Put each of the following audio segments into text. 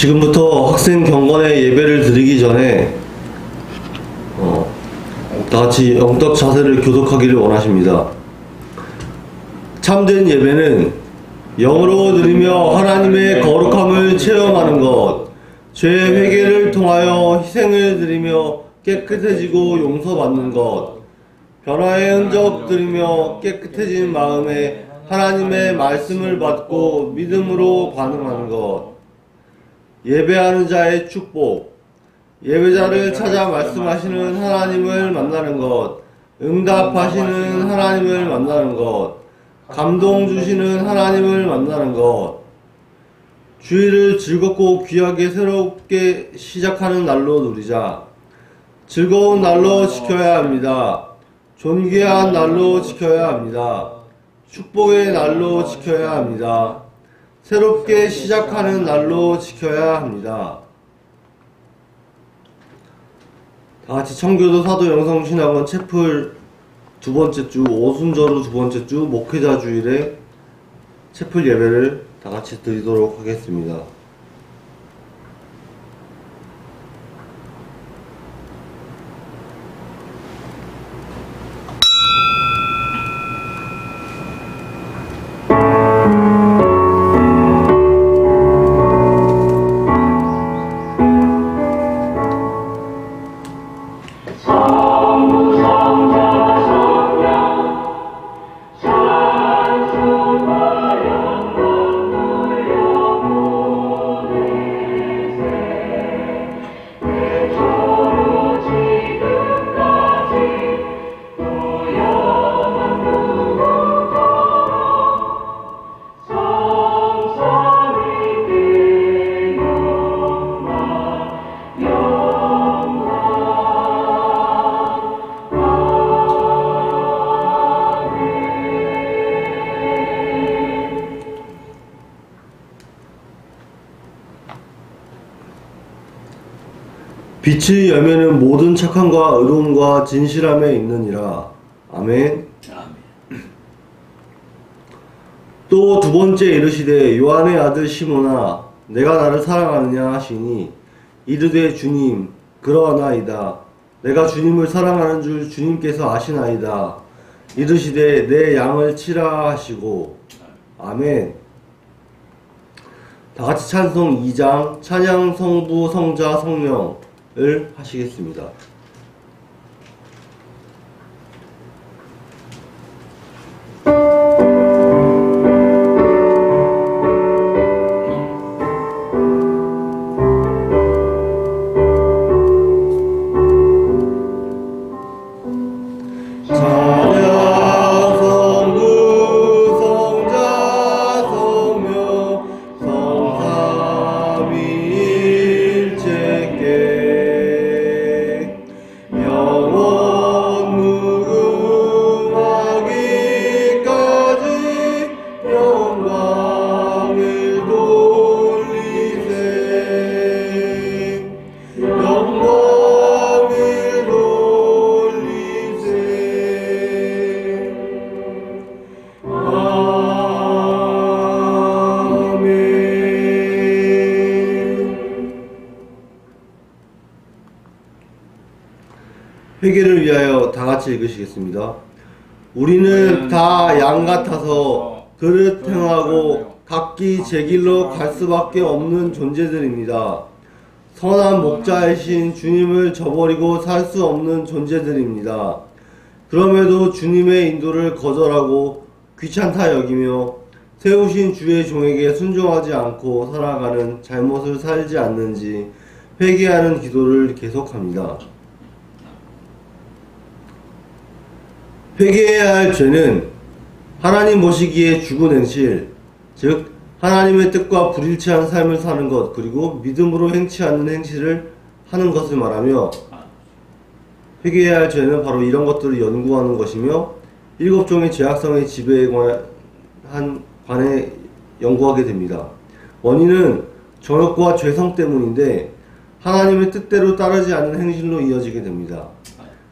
지금부터 학생 경건의 예배를 드리기 전에 다같이 영적 자세를 교독하기를 원하십니다. 참된 예배는 영으로 드리며 하나님의 거룩함을 체험하는 것, 죄의 회개를 통하여 희생을 드리며 깨끗해지고 용서받는 것, 변화의 흔적 드리며 깨끗해진 마음에 하나님의 말씀을 받고 믿음으로 반응하는 것, 예배하는 자의 축복, 예배자를 찾아 말씀하시는 하나님을 만나는 것, 응답하시는 하나님을 만나는 것, 감동 주시는 하나님을 만나는 것, 주일을 즐겁고 귀하게 새롭게 시작하는 날로 누리자. 즐거운 날로 지켜야 합니다. 존귀한 날로 지켜야 합니다. 축복의 날로 지켜야 합니다. 새롭게 시작하는 날로 지켜야 합니다. 다같이 청교도 사도 영성신학원 채플 두 번째 주, 오순절후 두 번째 주, 목회자 주일에 채플 예배를 다같이 드리도록 하겠습니다. 빛의 열매는 모든 착함과 의로움과 진실함에 있느니라. 아멘. 또 두 번째 이르시되 요한의 아들 시몬아 내가 나를 사랑하느냐 하시니 이르되 주님 그러하나이다. 내가 주님을 사랑하는 줄 주님께서 아시나이다. 이르시되 내 양을 치라 하시고. 아멘. 다같이 찬송 2장 찬양 성부 성자 성령 을 하시겠습니다. 회개를 위하여 다같이 읽으시겠습니다. 우리는 다 양 같아서 그릇 행하고 각기 제 길로 갈 수밖에 없는 존재들입니다. 선한 목자이신 주님을 저버리고 살 수 없는 존재들입니다. 그럼에도 주님의 인도를 거절하고 귀찮다 여기며 세우신 주의 종에게 순종하지 않고 살아가는 잘못을 살지 않는지 회개하는 기도를 계속합니다. 회개해야 할 죄는 하나님 보시기에 죽은 행실, 즉 하나님의 뜻과 불일치한 삶을 사는 것, 그리고 믿음으로 행치 않는 행실을 하는 것을 말하며, 회개해야 할 죄는 바로 이런 것들을 연구하는 것이며 7종의 죄악성의 지배에 관해 연구하게 됩니다. 원인은 정욕과 죄성 때문인데 하나님의 뜻대로 따르지 않는 행실로 이어지게 됩니다.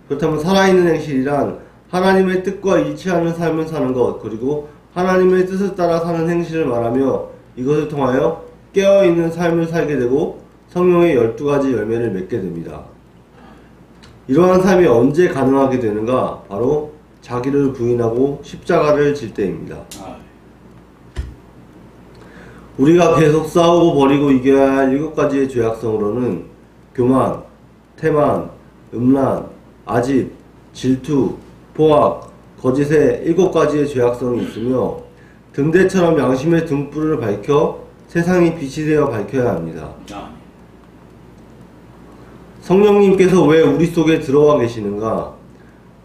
그렇다면 살아있는 행실이란 하나님의 뜻과 일치하는 삶을 사는 것, 그리고 하나님의 뜻을 따라 사는 행실을 말하며 이것을 통하여 깨어있는 삶을 살게 되고 성령의 12가지 열매를 맺게 됩니다. 이러한 삶이 언제 가능하게 되는가? 바로 자기를 부인하고 십자가를 질 때입니다. 우리가 계속 싸우고 버리고 이겨야 할 7가지의 죄악성으로는 교만, 태만, 음란, 아집, 질투, 포악, 거짓의 7가지의 죄악성이 있으며 등대처럼 양심의 등불을 밝혀 세상이 빛이 되어 밝혀야 합니다. 성령님께서 왜 우리 속에 들어와 계시는가?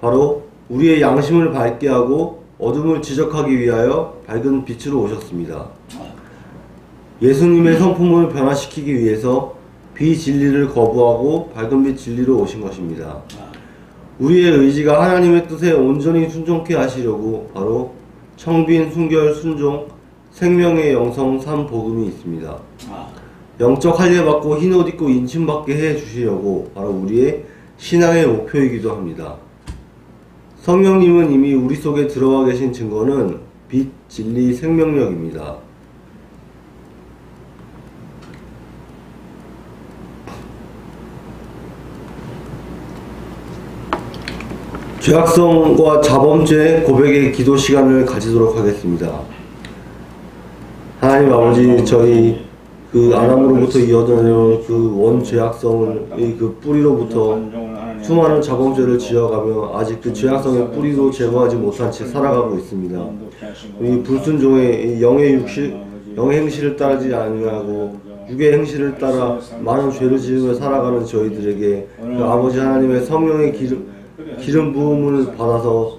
바로 우리의 양심을 밝게 하고 어둠을 지적하기 위하여 밝은 빛으로 오셨습니다. 예수님의 성품을 변화시키기 위해서 비진리를 거부하고 밝은 빛 진리로 오신 것입니다. 우리의 의지가 하나님의 뜻에 온전히 순종케 하시려고 바로 청빈, 순결, 순종, 생명의 영성 3복음이 있습니다. 영적 할례 받고 흰옷 입고 인침 받게 해 주시려고 바로 우리의 신앙의 목표이기도 합니다. 성령님은 이미 우리 속에 들어와 계신 증거는 빛, 진리, 생명력입니다. 죄악성과 자범죄 고백의 기도 시간을 가지도록 하겠습니다. 하나님 아버지, 저희 그 아담으로부터 이어져 내려온 그 원죄악성을 그 뿌리로부터 수많은 자범죄를 지어가며 아직 그 죄악성의 뿌리도 제거하지 못한 채 살아가고 있습니다. 이 불순종의 영의 행실을 따르지 아니하고 육의 행실을 따라 많은 죄를 지으며 살아가는 저희들에게 그 아버지 하나님의 성령의 기름 부음을 받아서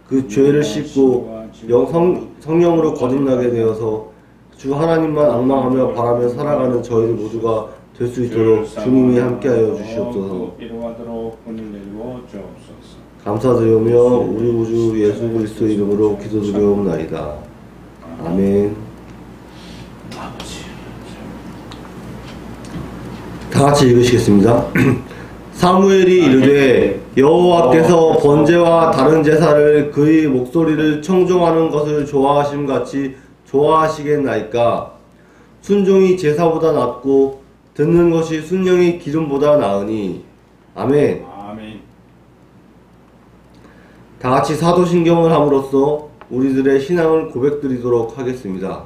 그 죄를 씻고 성령으로 거듭나게 되어서 주 하나님만 앙망하며 바라며 살아가는 저희들 모두가 될 수 있도록 주님이 함께하여 주시옵소서. 감사드리며 우리 구주 예수 그리스도 이름으로 기도드리옵나이다. 아멘. 다같이 읽으시겠습니다. 사무엘이 이르되 여호와께서 번제와 다른 제사를 그의 목소리를 청종하는 것을 좋아하심같이 좋아하시겠나이까? 순종이 제사보다 낫고 듣는 것이 순령의 기름보다 나으니. 아멘. 아멘. 다같이 사도신경을 함으로써 우리들의 신앙을 고백드리도록 하겠습니다.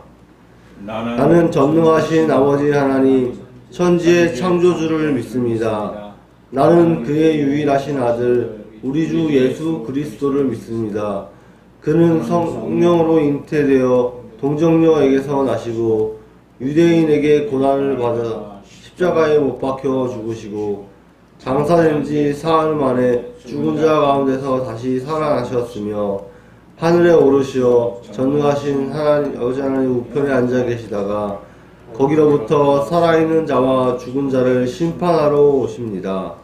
나는 전능하신 아버지 하나님 천지의 창조주를 믿습니다. 나는 그의 유일하신 아들 우리 주 예수 그리스도를 믿습니다. 그는 성령으로 잉태되어 동정녀에게서 나시고 유대인에게 고난을 받아 십자가에 못 박혀 죽으시고 장사된 지 사흘 만에 죽은 자 가운데서 다시 살아나셨으며 하늘에 오르시어 전능하신 아버지 하나님 우편에 앉아 계시다가 거기로부터 살아있는 자와 죽은 자를 심판하러 오십니다.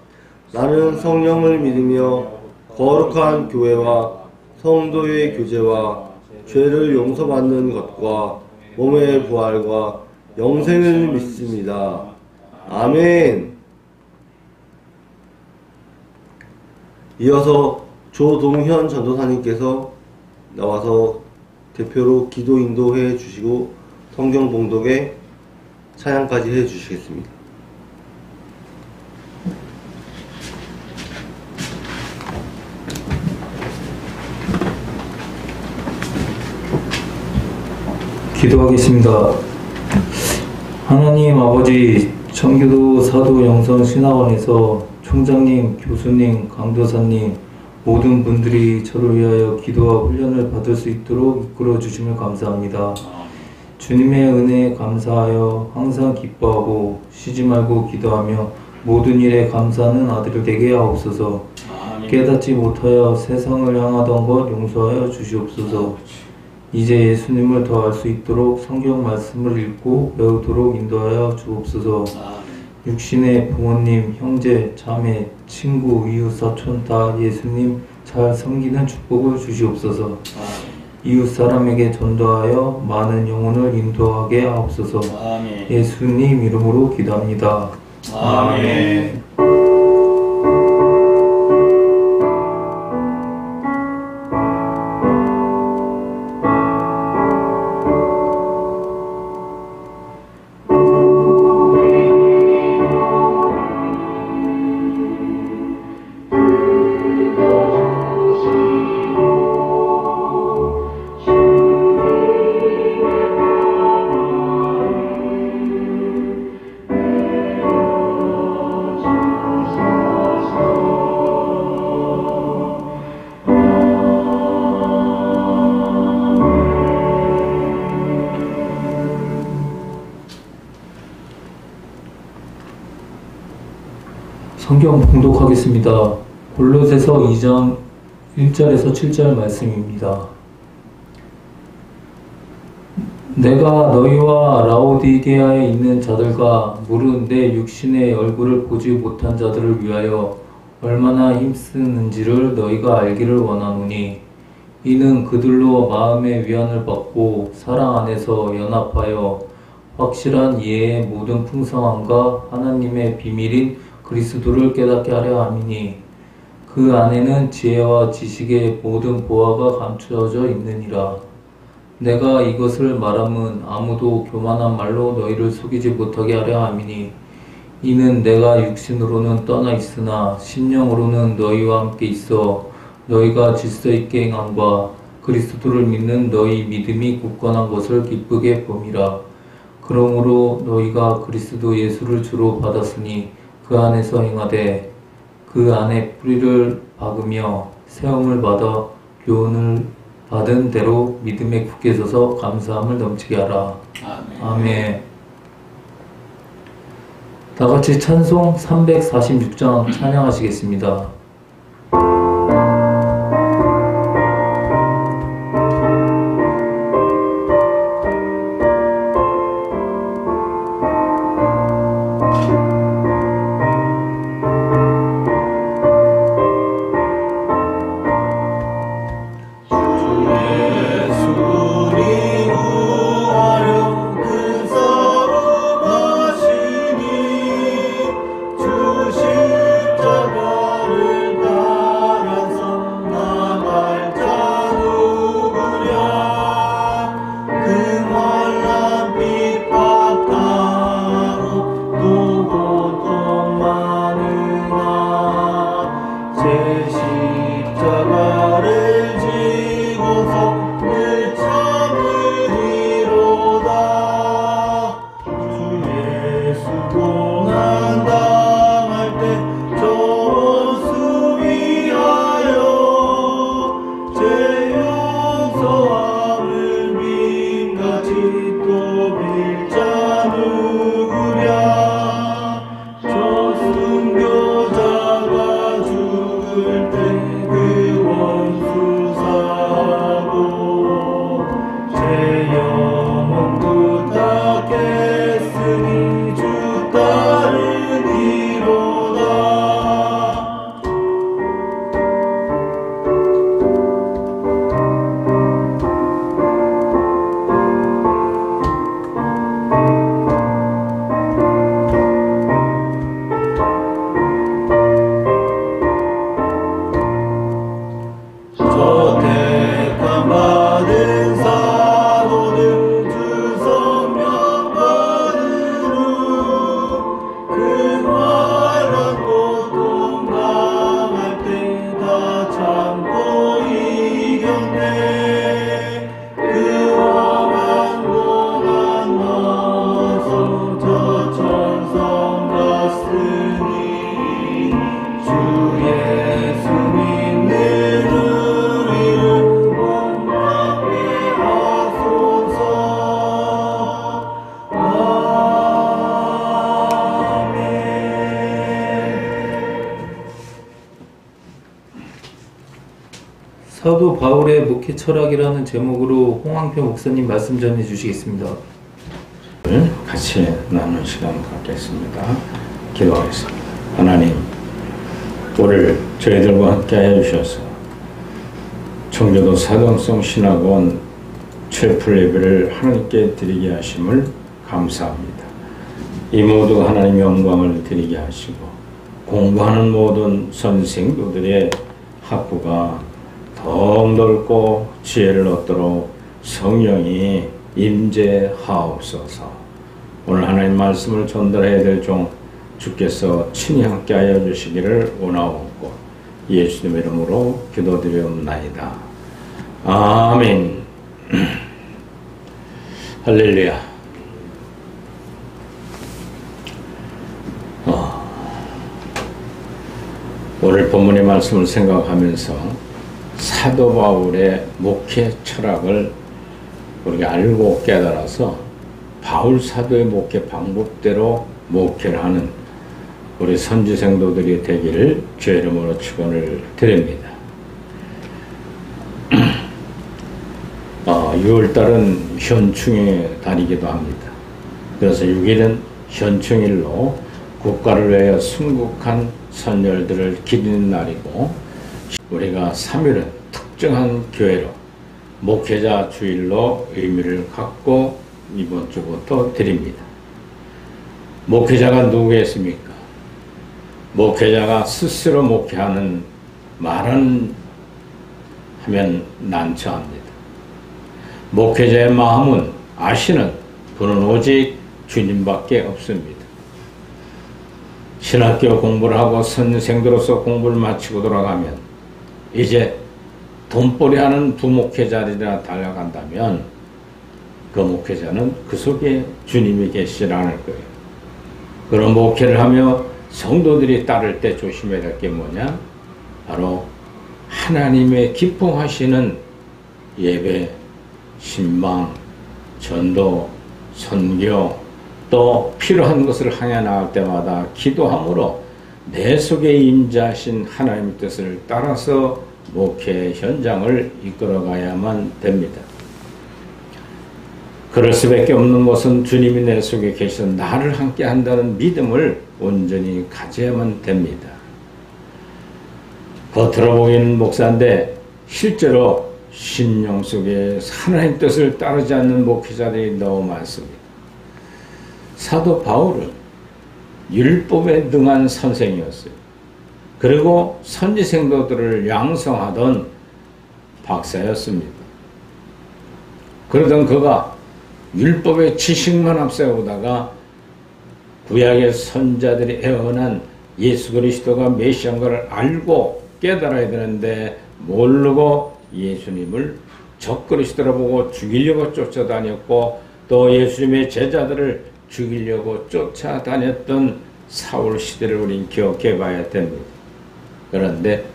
나는 성령을 믿으며 거룩한 교회와 성도의 교제와 죄를 용서받는 것과 몸의 부활과 영생을 믿습니다. 아멘. 이어서 조동현 전도사님께서 나와서 대표로 기도 인도해 주시고 성경 봉독에 찬양까지 해 주시겠습니다. 기도하겠습니다. 하나님 아버지, 청교도 사도 영성 신학원에서 총장님, 교수님, 강도사님 모든 분들이 저를 위하여 기도와 훈련을 받을 수 있도록 이끌어 주심을 감사합니다. 주님의 은혜에 감사하여 항상 기뻐하고 쉬지 말고 기도하며 모든 일에 감사하는 아들을 되게 하옵소서. 깨닫지 못하여 세상을 향하던 것 용서하여 주시옵소서. 이제 예수님을 더 알 수 있도록 성경 말씀을 읽고 배우도록 인도하여 주옵소서. 육신의 부모님, 형제, 자매, 친구, 이웃, 사촌 다 예수님 잘 섬기는 축복을 주시옵소서. 이웃 사람에게 전도하여 많은 영혼을 인도하게 하옵소서. 예수님 이름으로 기도합니다. 아멘. 성경 봉독하겠습니다. 골로새서 2장 1절에서 7절 말씀입니다. 내가 너희와 라오디게아에 있는 자들과 무릇 내 육신의 얼굴을 보지 못한 자들을 위하여 얼마나 힘쓰는지를 너희가 알기를 원하노니 이는 그들로 마음의 위안을 받고 사랑 안에서 연합하여 확실한 이해의 모든 풍성함과 하나님의 비밀인 그리스도를 깨닫게 하려 함이니 그 안에는 지혜와 지식의 모든 보화가 감추어져 있느니라. 내가 이것을 말함은 아무도 교만한 말로 너희를 속이지 못하게 하려 함이니 이는 내가 육신으로는 떠나 있으나 심령으로는 너희와 함께 있어 너희가 질서 있게 행함과 그리스도를 믿는 너희 믿음이 굳건한 것을 기쁘게 봄이라. 그러므로 너희가 그리스도 예수를 주로 받았으니 그 안에서 행하되 그 안에 뿌리를 박으며 세움을 받아 교훈을 받은 대로 믿음에 굳게 서서 감사함을 넘치게 하라. 아멘. 다 같이 찬송 346장 찬양하시겠습니다. 사도 바울의 목회 철학이라는 제목으로 홍황표 목사님 말씀 전해 주시겠습니다. 같이 나눈 시간 갖겠습니다. 기도하겠습니다. 하나님, 오늘 저희들과 함께하여 주셔서 청교도 사동성 신학원 최풀 예배를 하나님께 드리게 하심을 감사합니다. 이 모두 하나님의 영광을 드리게 하시고 공부하는 모든 선생도들의 학부가 더욱 넓고 지혜를 얻도록 성령이 임재하옵소서. 오늘 하나님 말씀을 전달해야 될 종 주께서 친히 함께하여 주시기를 원하옵고 예수님의 이름으로 기도드리옵나이다. 아멘. 할렐루야. 오늘 본문의 말씀을 생각하면서 사도 바울의 목회 철학을 우리가 알고 깨달아서 바울 사도의 목회 방법대로 목회를 하는 우리 선지생도들이 되기를 주의 이름으로 축원을 드립니다. 6월달은 현충의 달이기도 합니다. 그래서 6일은 현충일로 국가를 위하여 순국한 선열들을 기리는 날이고, 우리가 3일은 특정한 교회로 목회자 주일로 의미를 갖고 이번 주부터 드립니다. 목회자가 누구겠습니까? 목회자가 스스로 목회하는 말은 하면 난처합니다. 목회자의 마음은 아시는 분은 오직 주님밖에 없습니다. 신학교 공부를 하고 선생들로서 공부를 마치고 돌아가면 이제 돈벌이 하는 부목회자들이나 달려간다면 그 목회자는 그 속에 주님이 계시지 않을 거예요. 그런 목회를 하며 성도들이 따를 때 조심해야 될 게 뭐냐? 바로 하나님의 기뻐하시는 예배, 신방, 전도, 선교, 또 필요한 것을 향해 나갈 때마다 기도함으로 내 속에 임재하신 하나님의 뜻을 따라서 목회 현장을 이끌어가야만 됩니다. 그럴 수밖에 없는 것은 주님이 내 속에 계셔서 나를 함께 한다는 믿음을 온전히 가져야만 됩니다. 겉으로 보이는 목사인데 실제로 신령 속에 하나님 뜻을 따르지 않는 목회자들이 너무 많습니다. 사도 바울은 율법에 능한 선생이었어요. 그리고 선지생도들을 양성하던 박사였습니다. 그러던 그가 율법의 지식만 앞세우다가 구약의 선자들이 애언한 예수 그리스도가 메시아인 걸 알고 깨달아야 되는데 모르고 예수님을 적그리스도라 보고 죽이려고 쫓아다녔고, 또 예수님의 제자들을 죽이려고 쫓아다녔던 사울 시대를 우린 기억해 봐야 됩니다. 그런데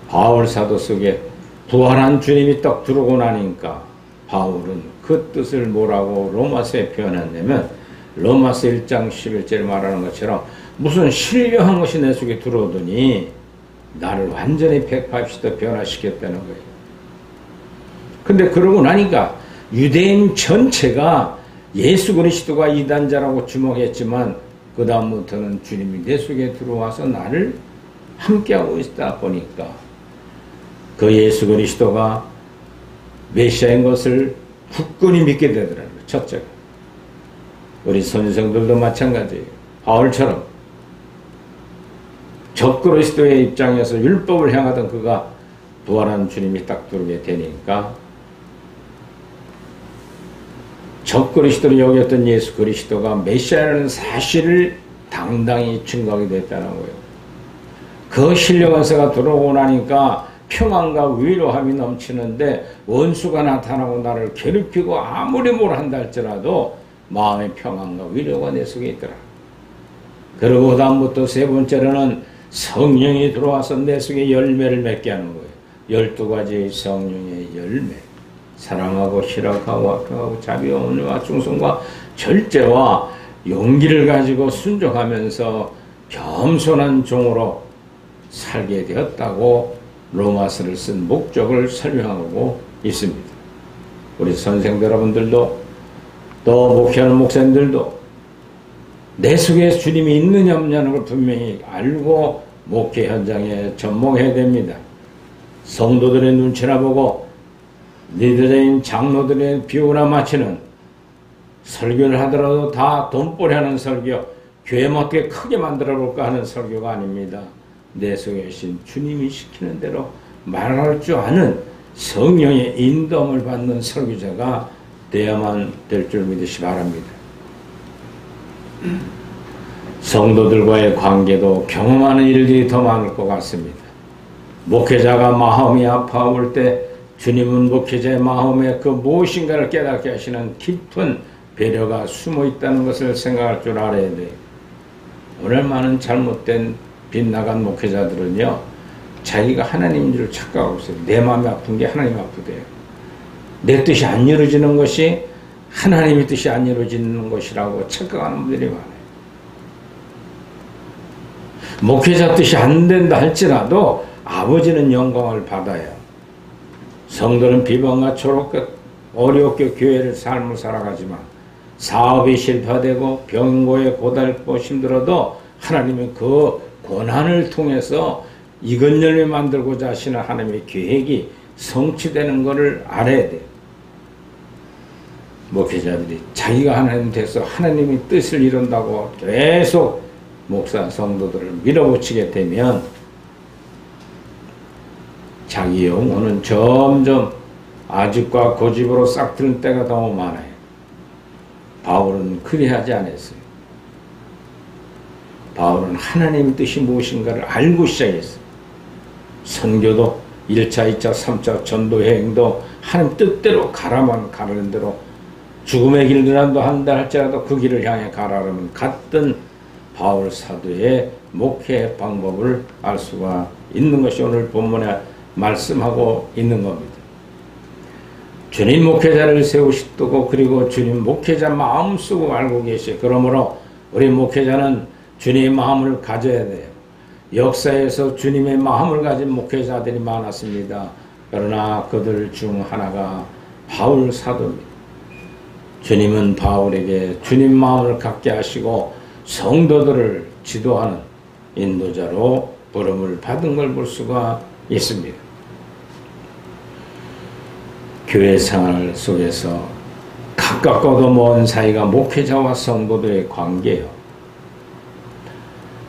바울 사도 속에 부활한 주님이 딱 들어오고 나니까 바울은 그 뜻을 뭐라고 로마서에 표현했냐면, 로마서 1장 11절에 말하는 것처럼 무슨 신령한 것이 내 속에 들어오더니 나를 완전히 180도 변화시켰다는 거예요. 근데 그러고 나니까 유대인 전체가 예수 그리스도가 이단자라고 주목했지만 그 다음부터는 주님이 내 속에 들어와서 나를 함께하고 있다 보니까 그 예수 그리스도가 메시아인 것을 굳건히 믿게 되더라고요. 첫째가. 우리 선생들도 마찬가지예요. 바울처럼 적그리스도의 입장에서 율법을 향하던 그가 부활한 주님이 딱 들어오게 되니까 적그리스도를 여겼던 예수 그리스도가 메시아라는 사실을 당당히 증거하게 됐다는 거예요. 그 신령한세가 들어오고 나니까 평안과 위로함이 넘치는데 원수가 나타나고 나를 괴롭히고 아무리 뭘 한다 할지라도 마음의 평안과 위로가 내 속에 있더라. 그리고 다음부터 세 번째로는 성령이 들어와서 내 속에 열매를 맺게 하는 거예요. 12가지 성령의 열매. 사랑하고 희락하고 화평하고 자비와 온유와 충성과 절제와 용기를 가지고 순종하면서 겸손한 종으로 살게 되었다고 로마서를 쓴 목적을 설명하고 있습니다. 우리 선생들 여러분들도 또 목회하는 목사님들도 내 속에 주님이 있느냐 없느냐는 걸 분명히 알고 목회 현장에 접목해야 됩니다. 성도들의 눈치나 보고 리더인 장로들의 비유나 마치는 설교를 하더라도 다 돈벌이 하는 설교, 교회만 어떻게 크게 만들어 볼까 하는 설교가 아닙니다. 내 속에 계신 주님이 시키는 대로 말할 줄 아는 성령의 인도함을 받는 설교자가 되어야만 될 줄 믿으시 바랍니다. 성도들과의 관계도 경험하는 일들이 더 많을 것 같습니다. 목회자가 마음이 아파올 때 주님은 목회자의 마음에 그 무엇인가를 깨닫게 하시는 깊은 배려가 숨어 있다는 것을 생각할 줄 알아야 돼요. 오늘 많은 잘못된 빗나간 목회자들은요, 자기가 하나님인 줄 착각하고 있어요. 내 마음이 아픈 게 하나님 아프대요. 내 뜻이 안 이루어지는 것이 하나님의 뜻이 안 이루어지는 것이라고 착각하는 분들이 많아요. 목회자 뜻이 안 된다 할지라도 아버지는 영광을 받아요. 성도는 비방과 초록과 어렵게 교회를 삶을 살아가지만 사업이 실패되고 병고에 고달고 힘들어도 하나님은 그 고난을 통해서 익은 열매 만들고자 하시는 하나님의 계획이 성취되는 것을 알아야 돼요. 목회자들이 자기가 하나님 돼서 하나님의 뜻을 이룬다고 계속 목사 성도들을 밀어붙이게 되면 자기 영혼은 점점 아집과 고집으로 싹트는 때가 너무 많아요. 바울은 그리하지 않았어요. 바울은 하나님의 뜻이 무엇인가를 알고 시작했어요. 선교도 1차, 2차, 3차 전도 여행도 하나님 뜻대로 가라만 가는 대로 죽음의 길이라도 한다 할지라도 그 길을 향해 가라면 갔던 바울 사도의 목회 방법을 알 수가 있는 것이 오늘 본문에 말씀하고 있는 겁니다. 주님 목회자를 세우시고 그리고 주님 목회자 마음 쓰고 알고 계시. 그러므로 우리 목회자는 주님의 마음을 가져야 돼요. 역사에서 주님의 마음을 가진 목회자들이 많았습니다. 그러나 그들 중 하나가 바울 사도입니다. 주님은 바울에게 주님 마음을 갖게 하시고 성도들을 지도하는 인도자로 부름을 받은 걸 볼 수가 있습니다. 교회 생활 속에서 가깝고도 먼 사이가 목회자와 성도들의 관계예요.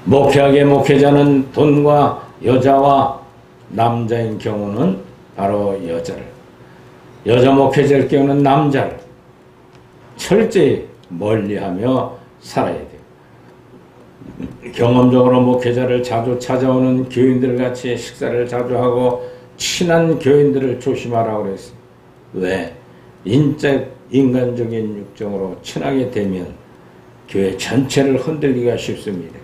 목회하게 목회자는 돈과 여자와 남자인 경우는 바로 여자를, 여자 목회자일 경우는 남자를 철저히 멀리하며 살아야 돼요. 경험적으로 목회자를 자주 찾아오는 교인들 같이 식사를 자주 하고 친한 교인들을 조심하라고 그랬어요. 왜? 인간적인 육정으로 친하게 되면 교회 전체를 흔들기가 쉽습니다.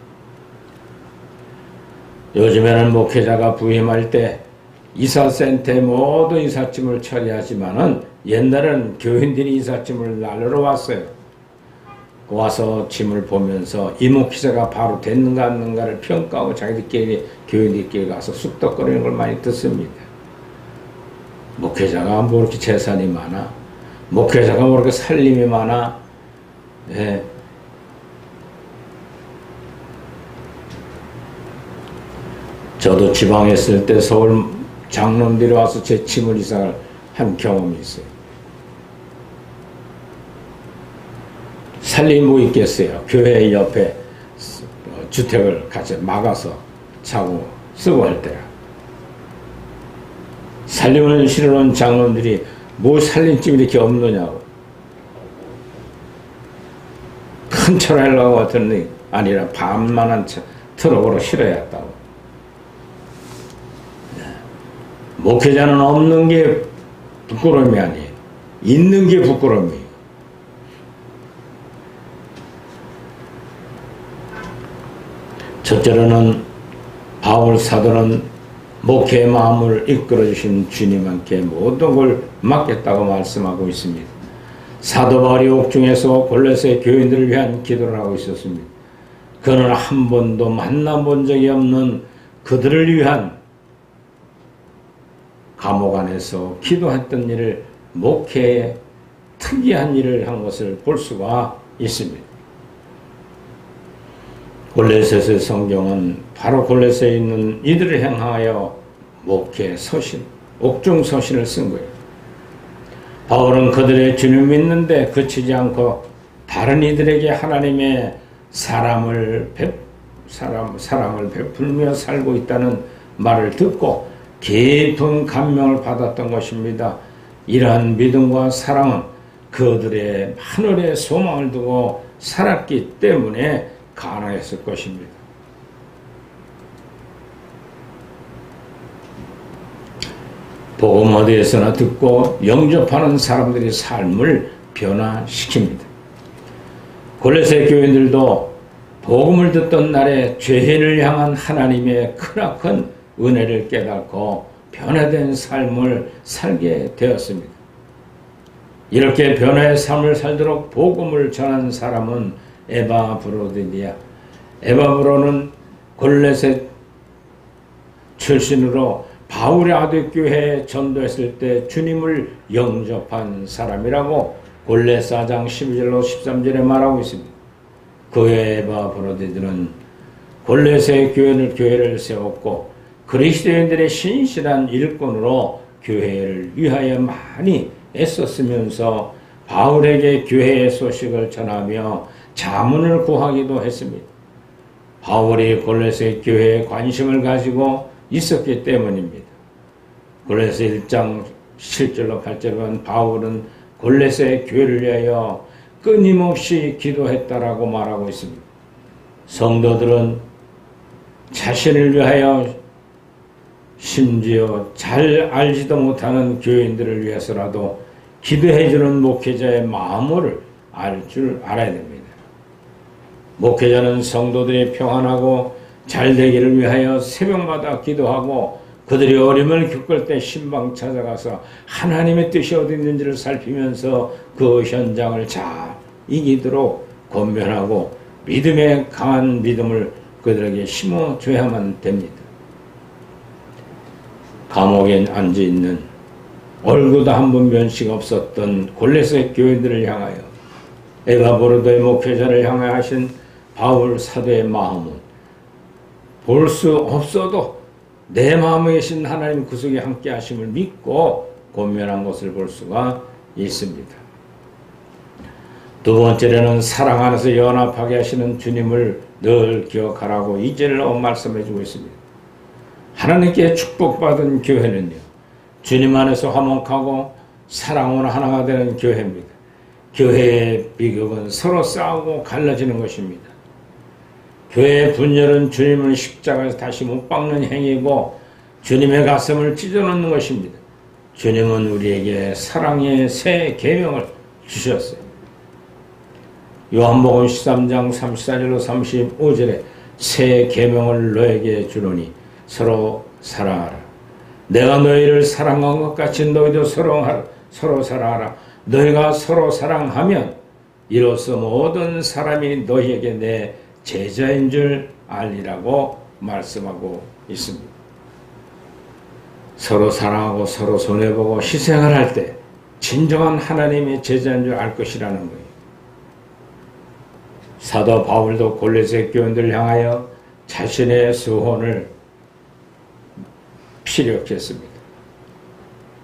요즘에는 목회자가 부임할 때 이사센터에 모든 이삿짐을 처리하지만은 옛날에는 교인들이 이삿짐을 나르러 왔어요. 와서 짐을 보면서 이 목회자가 바로 됐는가 안 됐는가를 평가하고 자기들끼리 교인들끼리 가서 쑥덕거리는 걸 많이 듣습니다. 목회자가 뭐 이렇게 재산이 많아? 목회자가 뭐 이렇게 살림이 많아? 예. 저도 지방에 있을 때 서울 장로들이 와서 제 짐을 이상을 한 경험이 있어요. 살림이 뭐 있겠어요. 교회 옆에 주택을 같이 막아서 자고 쓰고 할 때라. 살림을 실어놓은 장로들이 뭐 살림집이 이렇게 없느냐고. 큰 차로 하려고 하더니 아니라 반만한 트럭으로 실어야 했다고. 목회자는 없는 게 부끄러움이 아니에요. 있는 게 부끄러움이에요. 첫째로는 바울 사도는 목회의 마음을 이끌어주신 주님께 모든 걸 맡겼다고 말씀하고 있습니다. 사도 바울이 옥중에서 골로새 교인들을 위한 기도를 하고 있었습니다. 그는 한 번도 만나본 적이 없는 그들을 위한 감옥 안에서 기도했던 일을 목회에 특이한 일을 한 것을 볼 수가 있습니다. 골로새서 성경은 바로 골로새에 있는 이들을 향하여 목회 서신, 옥중 서신을 쓴 거예요. 바울은 그들의 주님 믿는데 그치지 않고 다른 이들에게 하나님의 사랑을 베풀며 살고 있다는 말을 듣고 깊은 감명을 받았던 것입니다. 이러한 믿음과 사랑은 그들의 하늘의 소망을 두고 살았기 때문에 가능했을 것입니다. 복음 어디에서나 듣고 영접하는 사람들의 삶을 변화시킵니다. 골로새 교인들도 복음을 듣던 날에 죄인을 향한 하나님의 크나큰 은혜를 깨닫고 변화된 삶을 살게 되었습니다. 이렇게 변화의 삶을 살도록 복음을 전한 사람은 에바브로디니아. 에바브로는 골레셋 출신으로 바울의 아들교회에 전도했을 때 주님을 영접한 사람이라고 골레 4장 12절로 13절에 말하고 있습니다. 그 에바브로디들은 골레셋 교회를 세웠고 그리스도인들의 신실한 일꾼으로 교회를 위하여 많이 애썼으면서 바울에게 교회의 소식을 전하며 자문을 구하기도 했습니다. 바울이 골레셋 교회에 관심을 가지고 있었기 때문입니다. 골레셋 1장 7절로 8절에 보면 바울은 골레셋 교회를 위하여 끊임없이 기도했다라고 말하고 있습니다. 성도들은 자신을 위하여 심지어 잘 알지도 못하는 교인들을 위해서라도 기도해주는 목회자의 마음을 알 줄 알아야 됩니다. 목회자는 성도들이 평안하고 잘 되기를 위하여 새벽마다 기도하고 그들이 어려움을 겪을 때 신방 찾아가서 하나님의 뜻이 어디 있는지를 살피면서 그 현장을 잘 이기도록 권면하고 믿음에 강한 믿음을 그들에게 심어줘야만 됩니다. 감옥에 앉아있는 얼굴도 한 번 면식 없었던 골레셋 교인들을 향하여 에바브로도의 목회자를 향하여 하신 바울 사도의 마음은 볼 수 없어도 내 마음에 계신 하나님 구속에 함께 하심을 믿고 권면한 것을 볼 수가 있습니다. 두 번째로는 사랑 안에서 연합하게 하시는 주님을 늘 기억하라고 2절로 말씀해 주고 있습니다. 하나님께 축복받은 교회는요, 주님 안에서 화목하고 사랑으로 하나가 되는 교회입니다. 교회의 비극은 서로 싸우고 갈라지는 것입니다. 교회의 분열은 주님을 십자가에서 다시 못 박는 행위고 주님의 가슴을 찢어놓는 것입니다. 주님은 우리에게 사랑의 새 계명을 주셨어요. 요한복음 13장 34절로 35절에 새 계명을 너에게 주노니 서로 사랑하라. 내가 너희를 사랑한 것 같이 너희도 서로 사랑하라. 너희가 서로 사랑하면 이로써 모든 사람이 너희에게 내 제자인 줄 알리라고 말씀하고 있습니다. 서로 사랑하고 서로 손해보고 희생을 할 때 진정한 하나님의 제자인 줄 알 것이라는 거예요. 사도 바울도 골레셋 교인들을 향하여 자신의 수혼을 피력했습니다.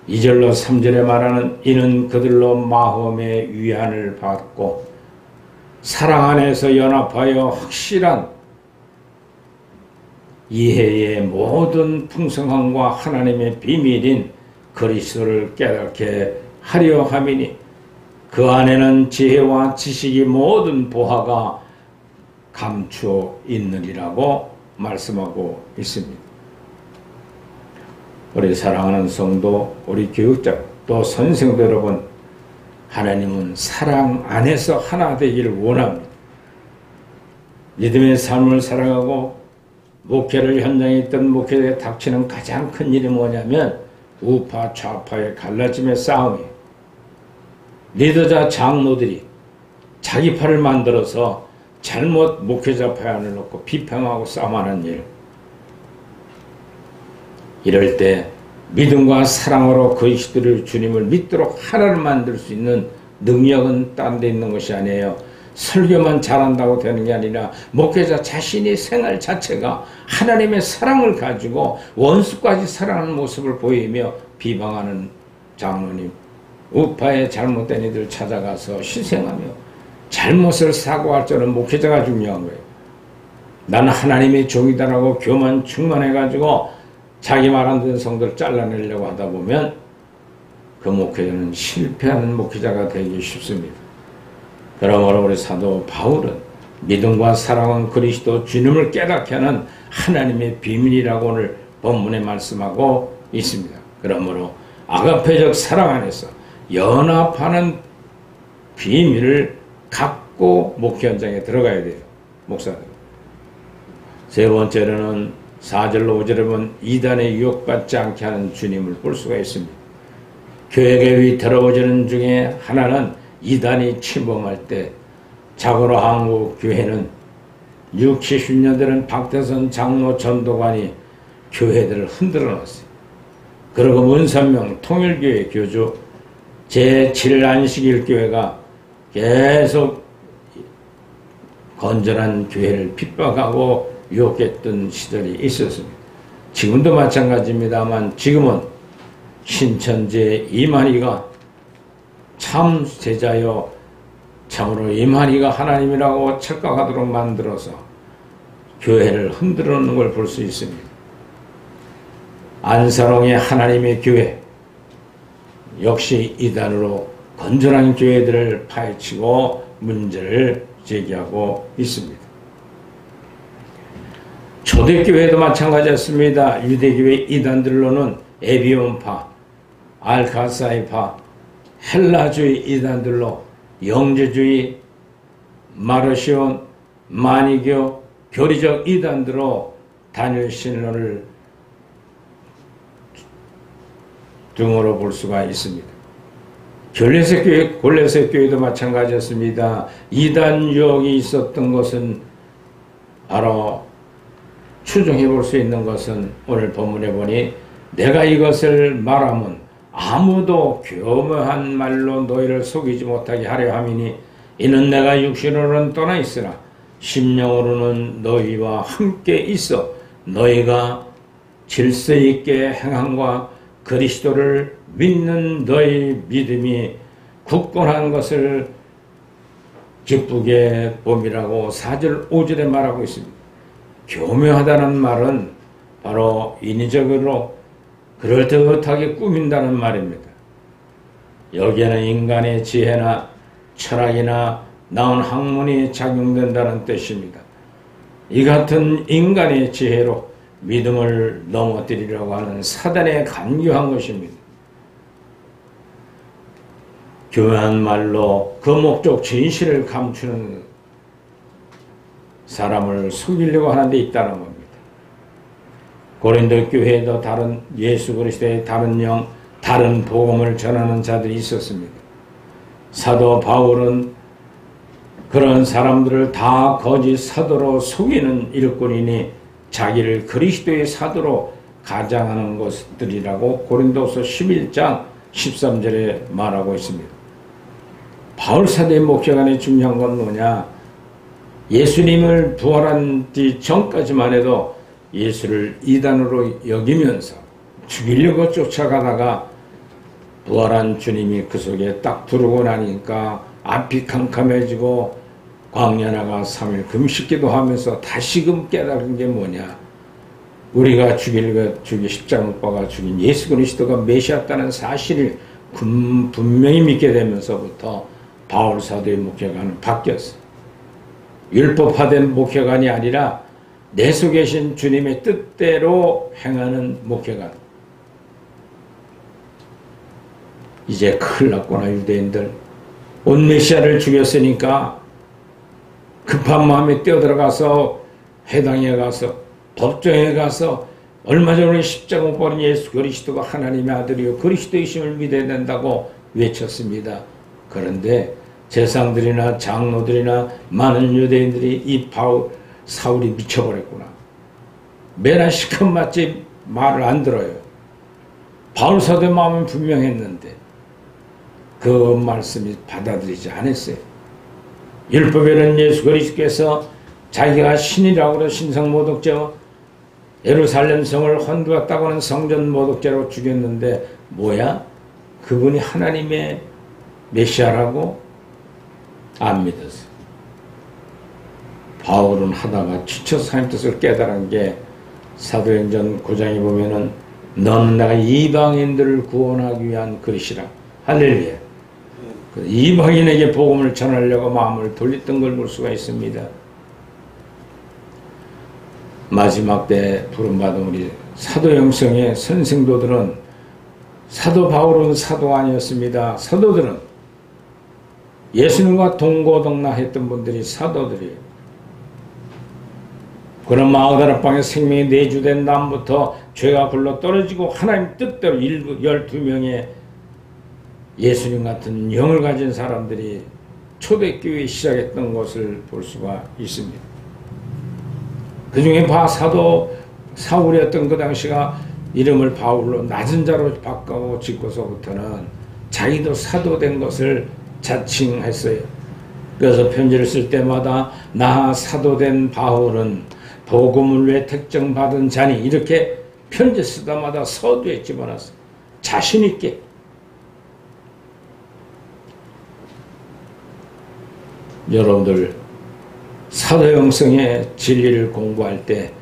2절로 3절에 말하는 이는 그들로 마음의 위안을 받고 사랑 안에서 연합하여 확실한 이해의 모든 풍성함과 하나님의 비밀인 그리스도를 깨닫게 하려 함이니 그 안에는 지혜와 지식이 모든 보화가 감추어 있느니라고 말씀하고 있습니다. 우리 사랑하는 성도, 우리 교육자, 또 선생도 여러분, 하나님은 사랑 안에서 하나 되기를 원합니다. 믿음의 삶을 살아가고 목회를 현장에 있던 목회자에 닥치는 가장 큰 일이 뭐냐면 우파 좌파의 갈라짐의 싸움이에요. 리더자 장로들이 자기 팔을 만들어서 잘못 목회자 파안을 놓고 비평하고 싸움하는 일. 이럴 때 믿음과 사랑으로 그리스도를 주님을 믿도록 하나를 만들 수 있는 능력은 딴 데 있는 것이 아니에요. 설교만 잘한다고 되는 게 아니라 목회자 자신의 생활 자체가 하나님의 사랑을 가지고 원수까지 사랑하는 모습을 보이며 비방하는 장로님, 우파의 잘못된 이들 찾아가서 희생하며 잘못을 사고할 줄은 목회자가 중요한 거예요. 나는 하나님의 종이다라고 교만 충만해가지고 자기 말 안 듣는 성도를 잘라내려고 하다 보면 그 목회자는 실패하는 목회자가 되기 쉽습니다. 그러므로 우리 사도 바울은 믿음과 사랑은 그리스도 주님을 깨닫게 하는 하나님의 비밀이라고 오늘 본문에 말씀하고 있습니다. 그러므로 아가페적 사랑 안에서 연합하는 비밀을 갖고 목회 현장에 들어가야 돼요. 목사들. 세 번째로는 4절로 5절에 보면 이단에 유혹받지 않게 하는 주님을 볼 수가 있습니다. 교회가 위태로워지는 중에 하나는 이단이 침범할 때 자고로 한국 교회는 60, 70년대는 박태선 장로 전도관이 교회들을 흔들어 놨어요. 그리고 문선명 통일교회 교주 제7안식일교회가 계속 건전한 교회를 핍박하고 유혹했던 시절이 있었습니다. 지금도 마찬가지입니다만 지금은 신천지 이만희가 참 제자여 참으로 이만희가 하나님이라고 착각하도록 만들어서 교회를 흔들어 놓는 걸 볼 수 있습니다. 안사롱의 하나님의 교회 역시 이단으로 건전한 교회들을 파헤치고 문제를 제기하고 있습니다. 초대교회도 마찬가지였습니다. 유대교회 이단들로는 에비온파, 알카사이파, 헬라주의 이단들로 영재주의, 마르시온, 마니교, 교리적 이단들로 단일 신론을 등으로 볼 수가 있습니다. 골레셋 교회도 마찬가지였습니다. 이단 유혹이 있었던 것은 바로 추정해 볼 수 있는 것은 오늘 본문에 보니 내가 이것을 말하면 아무도 교묘한 말로 너희를 속이지 못하게 하려 함이니 이는 내가 육신으로는 떠나 있으나 심령으로는 너희와 함께 있어 너희가 질서 있게 행함과 그리스도를 믿는 너희 믿음이 굳건한 것을 기쁘게 봄이라고 4절 5절에 말하고 있습니다. 교묘하다는 말은 바로 인위적으로 그럴듯하게 꾸민다는 말입니다. 여기에는 인간의 지혜나 철학이나 나온 학문이 작용된다는 뜻입니다. 이 같은 인간의 지혜로 믿음을 넘어뜨리려고 하는 사단에 간교한 것입니다. 교묘한 말로 그 목적 진실을 감추는 사람을 속이려고 하는 데 있다는 겁니다. 고린도 교회에도 다른 예수 그리스도의 다른 영, 다른 복음을 전하는 자들이 있었습니다. 사도 바울은 그런 사람들을 다 거짓 사도로 속이는 일꾼이니 자기를 그리스도의 사도로 가장하는 것들이라고 고린도서 11장 13절에 말하고 있습니다. 바울 사도의 목적 안에 중요한 건 뭐냐? 예수님을 부활한 뒤 전까지만 해도 예수를 이단으로 여기면서 죽이려고 쫓아가다가 부활한 주님이 그 속에 딱 들어오고 나니까 앞이 캄캄해지고 광야 나가 3일 금식기도 하면서 다시금 깨달은 게 뭐냐? 우리가 죽이 십자가 못 박아 죽인 예수 그리스도가 메시아였다는 사실을 분명히 믿게 되면서부터 바울 사도의 목회관은 바뀌었어요. 율법화된 목회관이 아니라 내 속에 계신 주님의 뜻대로 행하는 목회관. 이제 큰일 났구나 유대인들. 온 메시아를 죽였으니까 급한 마음에 뛰어들어가서 회당에 가서 법정에 가서 얼마 전에 십자가 못 박은 예수 그리스도가 하나님의 아들이요 그리스도이심을 믿어야 된다고 외쳤습니다. 그런데 제사장들이나 장로들이나 많은 유대인들이 이 사울이 미쳐버렸구나. 매나 시큰맞지 말을 안 들어요. 바울 사도의 마음은 분명했는데 그 말씀이 받아들이지 않았어요. 율법에는 예수 그리스도께서 자기가 신이라고 하는 신성모독죄와 예루살렘 성을 헌두었다고 하는 성전모독죄로 죽였는데 뭐야? 그분이 하나님의 메시아라고 안 믿었어요. 바울은 하다가 지쳐서 하나님 뜻을 깨달은 게 사도행전 9장에 보면은 너는 내가 이방인들을 구원하기 위한 그릇이라. 할렐루야. 이방인에게 복음을 전하려고 마음을 돌렸던 걸 볼 수가 있습니다. 마지막 때 부름받은 우리 사도 영성의 선생도들은 사도 바울은 사도 아니었습니다. 사도들은 예수님과 동고동락했던 분들이 사도들이에요. 그런 마가다락방에 생명이 내주된 다음부터 죄가 굴러 떨어지고 하나님 뜻대로 12명의 예수님 같은 영을 가진 사람들이 초대교회 시작했던 것을 볼 수가 있습니다. 그 중에 사도 사울이었던 그 당시가 이름을 바울로 낮은 자로 바꾸고 짓고서부터는 자기도 사도 된 것을 자칭했어요. 그래서 편지를 쓸 때마다 나 사도된 바울은 복음을 위해 택정받은 자니 이렇게 편지 쓰다마다 서두에 집어넣었어요. 자신 있게. 여러분들 사도 영성의 진리를 공부할 때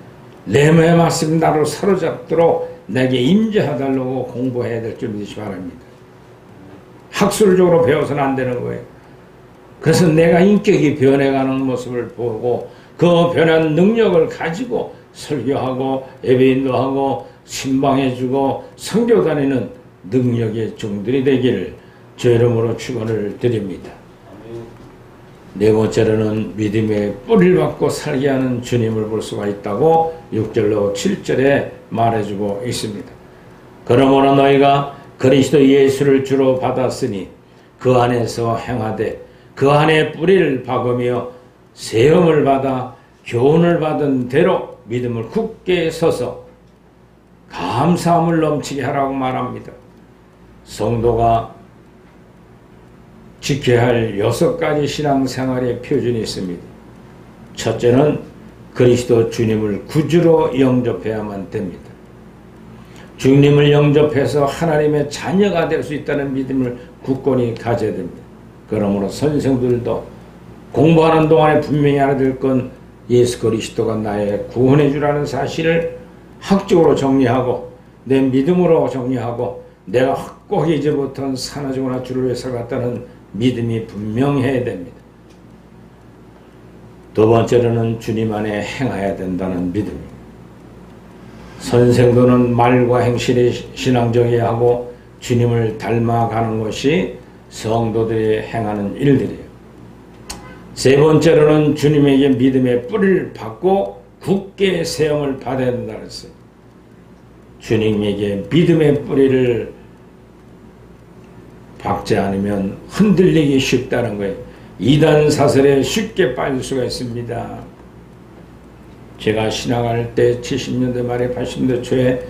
렘의 말씀 나로 사로잡도록 내게 임재하달라고 공부해야 될 줄 믿으시 바랍니다. 학술적으로 배워서는 안 되는 거예요. 그래서 내가 인격이 변해가는 모습을 보고 그 변한 능력을 가지고 설교하고 예배인도하고 신방해주고 선교 다니는 능력의 종들이 되기를 주 이름으로 축원을 드립니다. 네 번째로는 믿음의 뿌리를 받고 살게 하는 주님을 볼 수가 있다고 6절로 7절에 말해주고 있습니다. 그러므로 너희가 그리스도 예수를 주로 받았으니 그 안에서 행하되 그 안에 뿌리를 박으며 세움을 받아 교훈을 받은 대로 믿음을 굳게 서서 감사함을 넘치게 하라고 말합니다. 성도가 지켜야 할 6가지 신앙생활의 표준이 있습니다. 첫째는 그리스도 주님을 구주로 영접해야만 됩니다. 주님을 영접해서 하나님의 자녀가 될 수 있다는 믿음을 굳건히 가져야 됩니다. 그러므로 선생들도 공부하는 동안에 분명히 알아야 될 건 예수 그리스도가 나의 구원해 주라는 사실을 학적으로 정리하고 내 믿음으로 정리하고 내가 확고하게 이제 못한 산하지구나 주를 위해 살았다는 믿음이 분명해야 됩니다. 두 번째로는 주님 안에 행해야 된다는 믿음입니다. 선생도는 말과 행실이 신앙적이어야 하고 주님을 닮아가는 것이 성도들이 행하는 일들이에요. 세 번째로는 주님에게 믿음의 뿌리를 받고 굳게 세움을 받아야 된다 그랬어요. 주님에게 믿음의 뿌리를 박지 않으면 흔들리기 쉽다는 거예요. 이단 사설에 쉽게 빠질 수가 있습니다. 제가 신앙할 때 70년대 말에 80년대 초에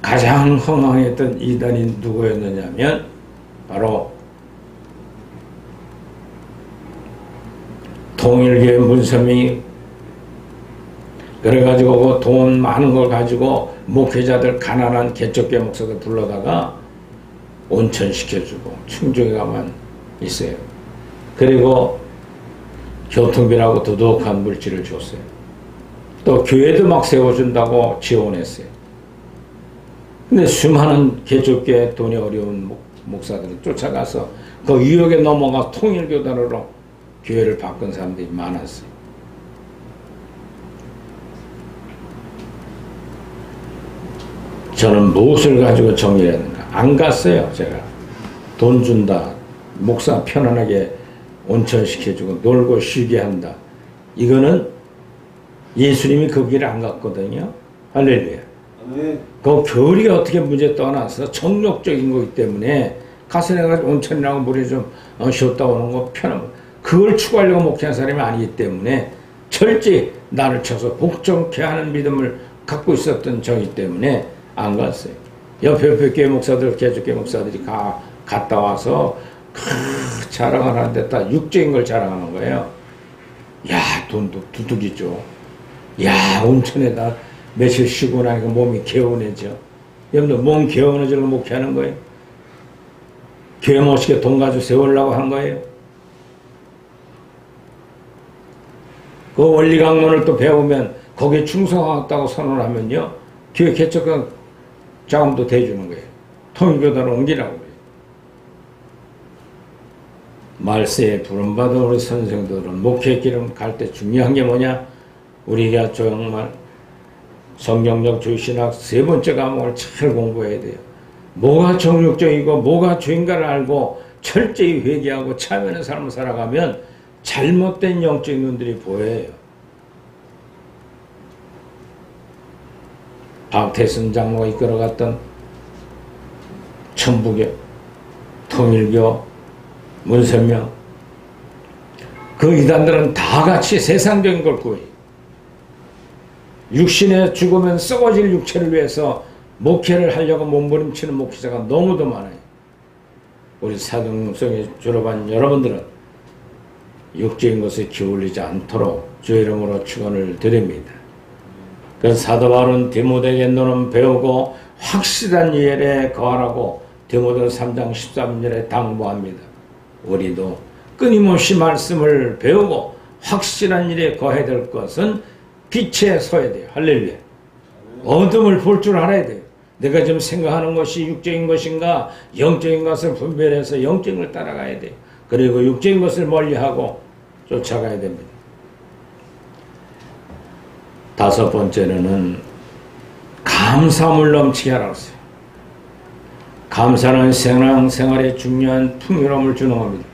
가장 흥황했던 이단이 누구였느냐면 바로 통일교회 문선명이 그래가지고 그 돈 많은 걸 가지고 목회자들 가난한 개척교회 목사들 불러다가 온천시켜주고 충정에 가만 있어요. 그리고 교통비라고 도둑한 물질을 줬어요. 또 교회도 막 세워준다고 지원했어요. 근데 수많은 개척교회 돈이 어려운 목사들은 쫓아가서 그 유혹에 넘어가 통일교단으로 교회를 바꾼 사람들이 많았어요. 저는 무엇을 가지고 정리했는가? 안 갔어요. 제가 돈 준다, 목사 편안하게 온천시켜주고 놀고 쉬게 한다. 이거는 예수님이 그 길을 안 갔거든요. 할렐루야. 그 교리가 어떻게 문제 떠나서 정욕적인 거기 때문에 가서 내가 온천이라고 물에 좀 쉬었다 오는 거 편한 거, 그걸 추구하려고 목회한 사람이 아니기 때문에 철저히 나를 쳐서 복종케 하는 믿음을 갖고 있었던 저기 때문에 안 갔어요. 옆에 교회 목사들, 개척교회 목사들이 갔다 와서 자랑을 하는데 딱 육적인 걸 자랑하는 거예요. 야, 돈도 두둑이죠. 야, 온천에다 며칠 쉬고 나니까 몸이 개운해져. 여러분들 몸 개운해지려고 목회하는 거예요. 교회 모시게 돈 가지고 세우려고 하는 거예요. 그 원리강론을 또 배우면 거기에 충성하겠다고 선언하면요, 교회 개척한 자금도 대주는 거예요. 통일교단을 옮기라고 그래요. 말세에 부름받은 우리 선생들은 목회길을 갈 때 중요한 게 뭐냐? 우리가 정말 성경적 주신학 세 번째 과목을 잘 공부해야 돼요. 뭐가 정욕적이고 뭐가 죄인가를 알고 철저히 회개하고 참여하는 삶을 살아가면 잘못된 영적인 눈들이 보여요. 박태순 장로가 이끌어갔던 천부교, 통일교, 문선명, 그 이단들은 다 같이 세상적인 걸 구해요. 육신에 죽으면 썩어질 육체를 위해서 목회를 하려고 몸부림치는 목회자가 너무도 많아요. 우리 사등성에 졸업한 여러분들은 육적인 것에 기울이지 않도록 주의 이름으로 축원을 드립니다. 그래서 사도 바울은 디모데에게 너는 배우고 확실한 이해에 거하라고 디모데 3장 13절에 당부합니다. 우리도 끊임없이 말씀을 배우고 확실한 일에 거해야 될 것은 빛에 서야 돼요. 할렐루야. 어둠을 볼 줄 알아야 돼요. 내가 지금 생각하는 것이 육적인 것인가 영적인 것을 분별해서 영적인 걸 따라가야 돼요. 그리고 육적인 것을 멀리하고 쫓아가야 됩니다. 다섯 번째는 감사함을 넘치게 하라고 했어요. 감사는 생활에 중요한 풍요로움을 주는 겁니다.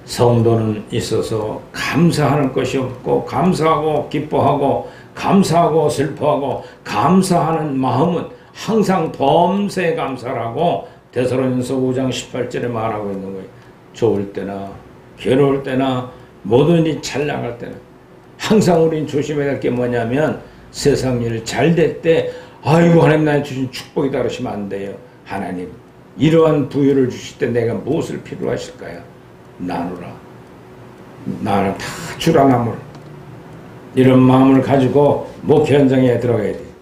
성도는 있어서 감사하는 것이 없고 감사하고 기뻐하고 감사하고 슬퍼하고 감사하는 마음은 항상 범사에 감사라고 데살로니가서 5장 18절에 말하고 있는 거예요. 좋을 때나 괴로울 때나 모든 일이 잘 나갈 때나 항상 우리는 조심해야 될 게 뭐냐면 세상 일 잘 될 때 아이고 하나님 나한테 주신 축복이다 그러시면 안 돼요. 하나님 이러한 부유를 주실 때 내가 무엇을 필요하실까요? 나누라. 나는 다 주라 나물. 이런 마음을 가지고 목회 현장에 들어가야 돼요.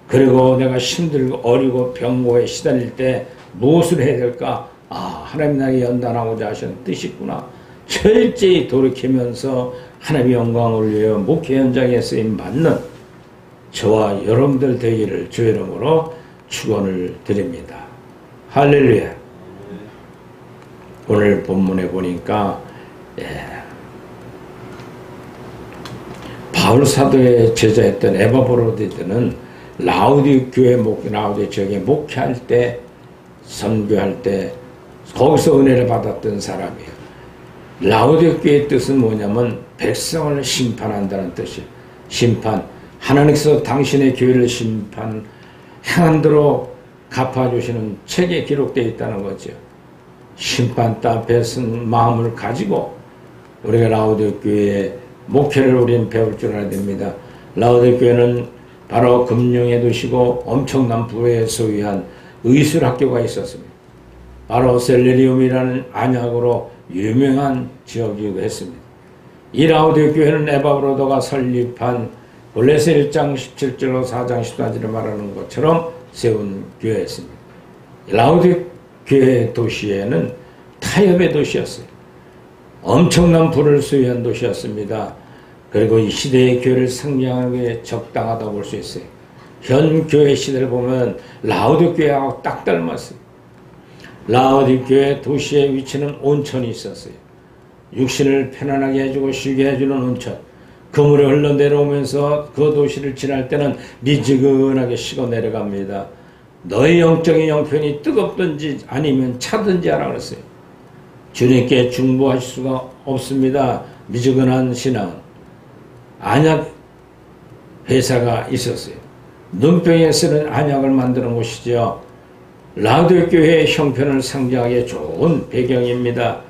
그리고 내가 힘들고 어리고 병고에 시달릴 때 무엇을 해야 될까? 아, 하나님 나에게 연단하고자 하시는 뜻이 있구나. 철저히 돌이키면서 하나님의 영광을 위하여 목회 현장에 쓰임받는 저와 여러분들 되기를 주의 이름으로 축원을 드립니다. 할렐루야. 오늘 본문에 보니까 바울 사도의 제자였던 에바브로디드는 라우디 지역에 목회할 때 선교할 때 거기서 은혜를 받았던 사람이에요. 라우디 교회의 뜻은 뭐냐면 백성을 심판한다는 뜻이에요. 심판. 하나님께서 당신의 교회를 심판 행한 대로 갚아주시는 책에 기록되어 있다는 거죠. 심판다 뱉은 마음을 가지고 우리가 라우디 교회의 목회를 우리는 배울 줄 알아야 됩니다. 라우디 교회는 바로 금융에 두시고 엄청난 부에 소유한 의술학교가 있었습니다. 바로 셀레리움이라는 안약으로 유명한 지역이기도 했습니다. 이 라우디 교회는 에바브로도가 설립한 골로새 1장 17절로 4장 14절을 말하는 것처럼 세운 교회였습니다. 라우디 교회 도시에는 타협의 도시였어요. 엄청난 부를 소유한 도시였습니다. 그리고 이 시대의 교회를 성장하기에 적당하다고 볼 수 있어요. 현 교회 시대를 보면 라우디 교회하고 딱 닮았어요. 라우디 교회 도시의 위치는 온천이 있었어요. 육신을 편안하게 해주고 쉬게 해주는 온천. 그물이 흘러내려오면서 그 도시를 지날 때는 미지근하게 식어 내려갑니다. 너의 영적인 형편이 뜨겁든지 아니면 차든지 하라 그랬어요. 주님께 중보하실 수가 없습니다. 미지근한 신앙은. 안약 회사가 있었어요. 눈병에 쓰는 안약을 만드는 곳이죠. 라우디 교회의 형편을 상징하기에 좋은 배경입니다.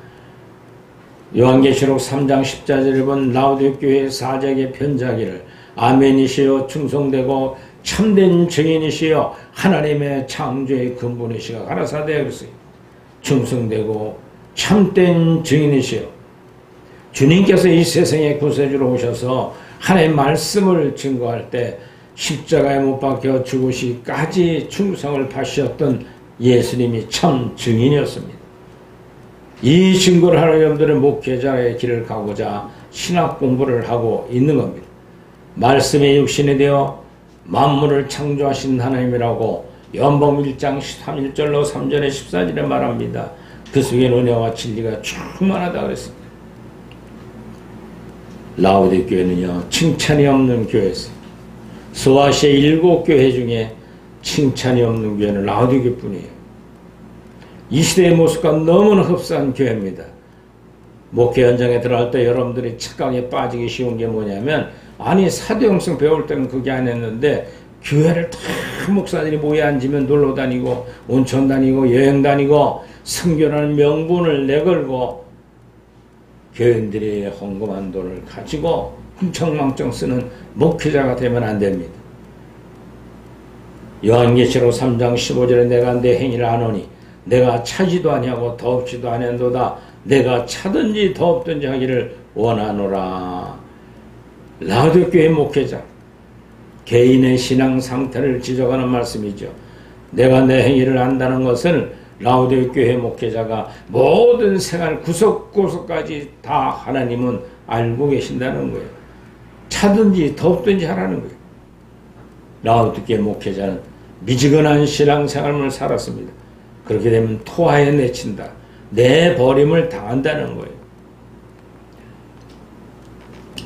요한계시록 3장 14절에 본 라우디 교회의 사적의 편지하기를 아멘이시여 충성되고 참된 증인이시여 하나님의 창조의 근본이시가 가라사대 그랬어요. 충성되고 참된 증인이시여 주님께서 이 세상에 구세주로 오셔서 하나님의 말씀을 증거할 때 십자가에 못 박혀 죽으시기까지 충성을 바치셨던 예수님이 참 증인이었습니다. 이 증거를 하는 여러분들의 목회자의 길을 가고자 신학 공부를 하고 있는 겁니다. 말씀의 육신이 되어 만물을 창조하신 하나님이라고 요한복음 1장 1절로 3절에 14절에 말합니다. 그 속에 은혜와 진리가 충만하다 그랬습니다. 라우디 교회는요 칭찬이 없는 교회였어요. 소아시아의 7교회 중에 칭찬이 없는 교회는 라우디 교회뿐이에요. 이 시대의 모습과 너무나 흡사한 교회입니다. 목회 현장에 들어갈 때 여러분들이 착각에 빠지기 쉬운 게 뭐냐면 아니 사도행성 배울 때는 그게 아니었는데 교회를 다 목사들이 모여 앉으면 놀러 다니고 온천 다니고 여행 다니고 선교라는 명분을 내걸고 교인들이 헌금한 돈을 가지고 흥청망청 쓰는 목회자가 되면 안 됩니다. 요한계시록 3장 15절에 내가 내 행위를 아노니 내가 차지도 아니하고 더없지도 아니한도다 내가 차든지 더없든지 하기를 원하노라. 라우디오교회 목회자 개인의 신앙 상태를 지적하는 말씀이죠. 내가 내 행위를 안다는 것은 라우디오교회 목회자가 모든 생활 구석구석까지 다 하나님은 알고 계신다는 거예요. 차든지 더없든지 하라는 거예요. 라우디오교회 목회자는 미지근한 신앙생활을 살았습니다. 그렇게 되면 토하에 내친다. 내버림을 당한다는 거예요.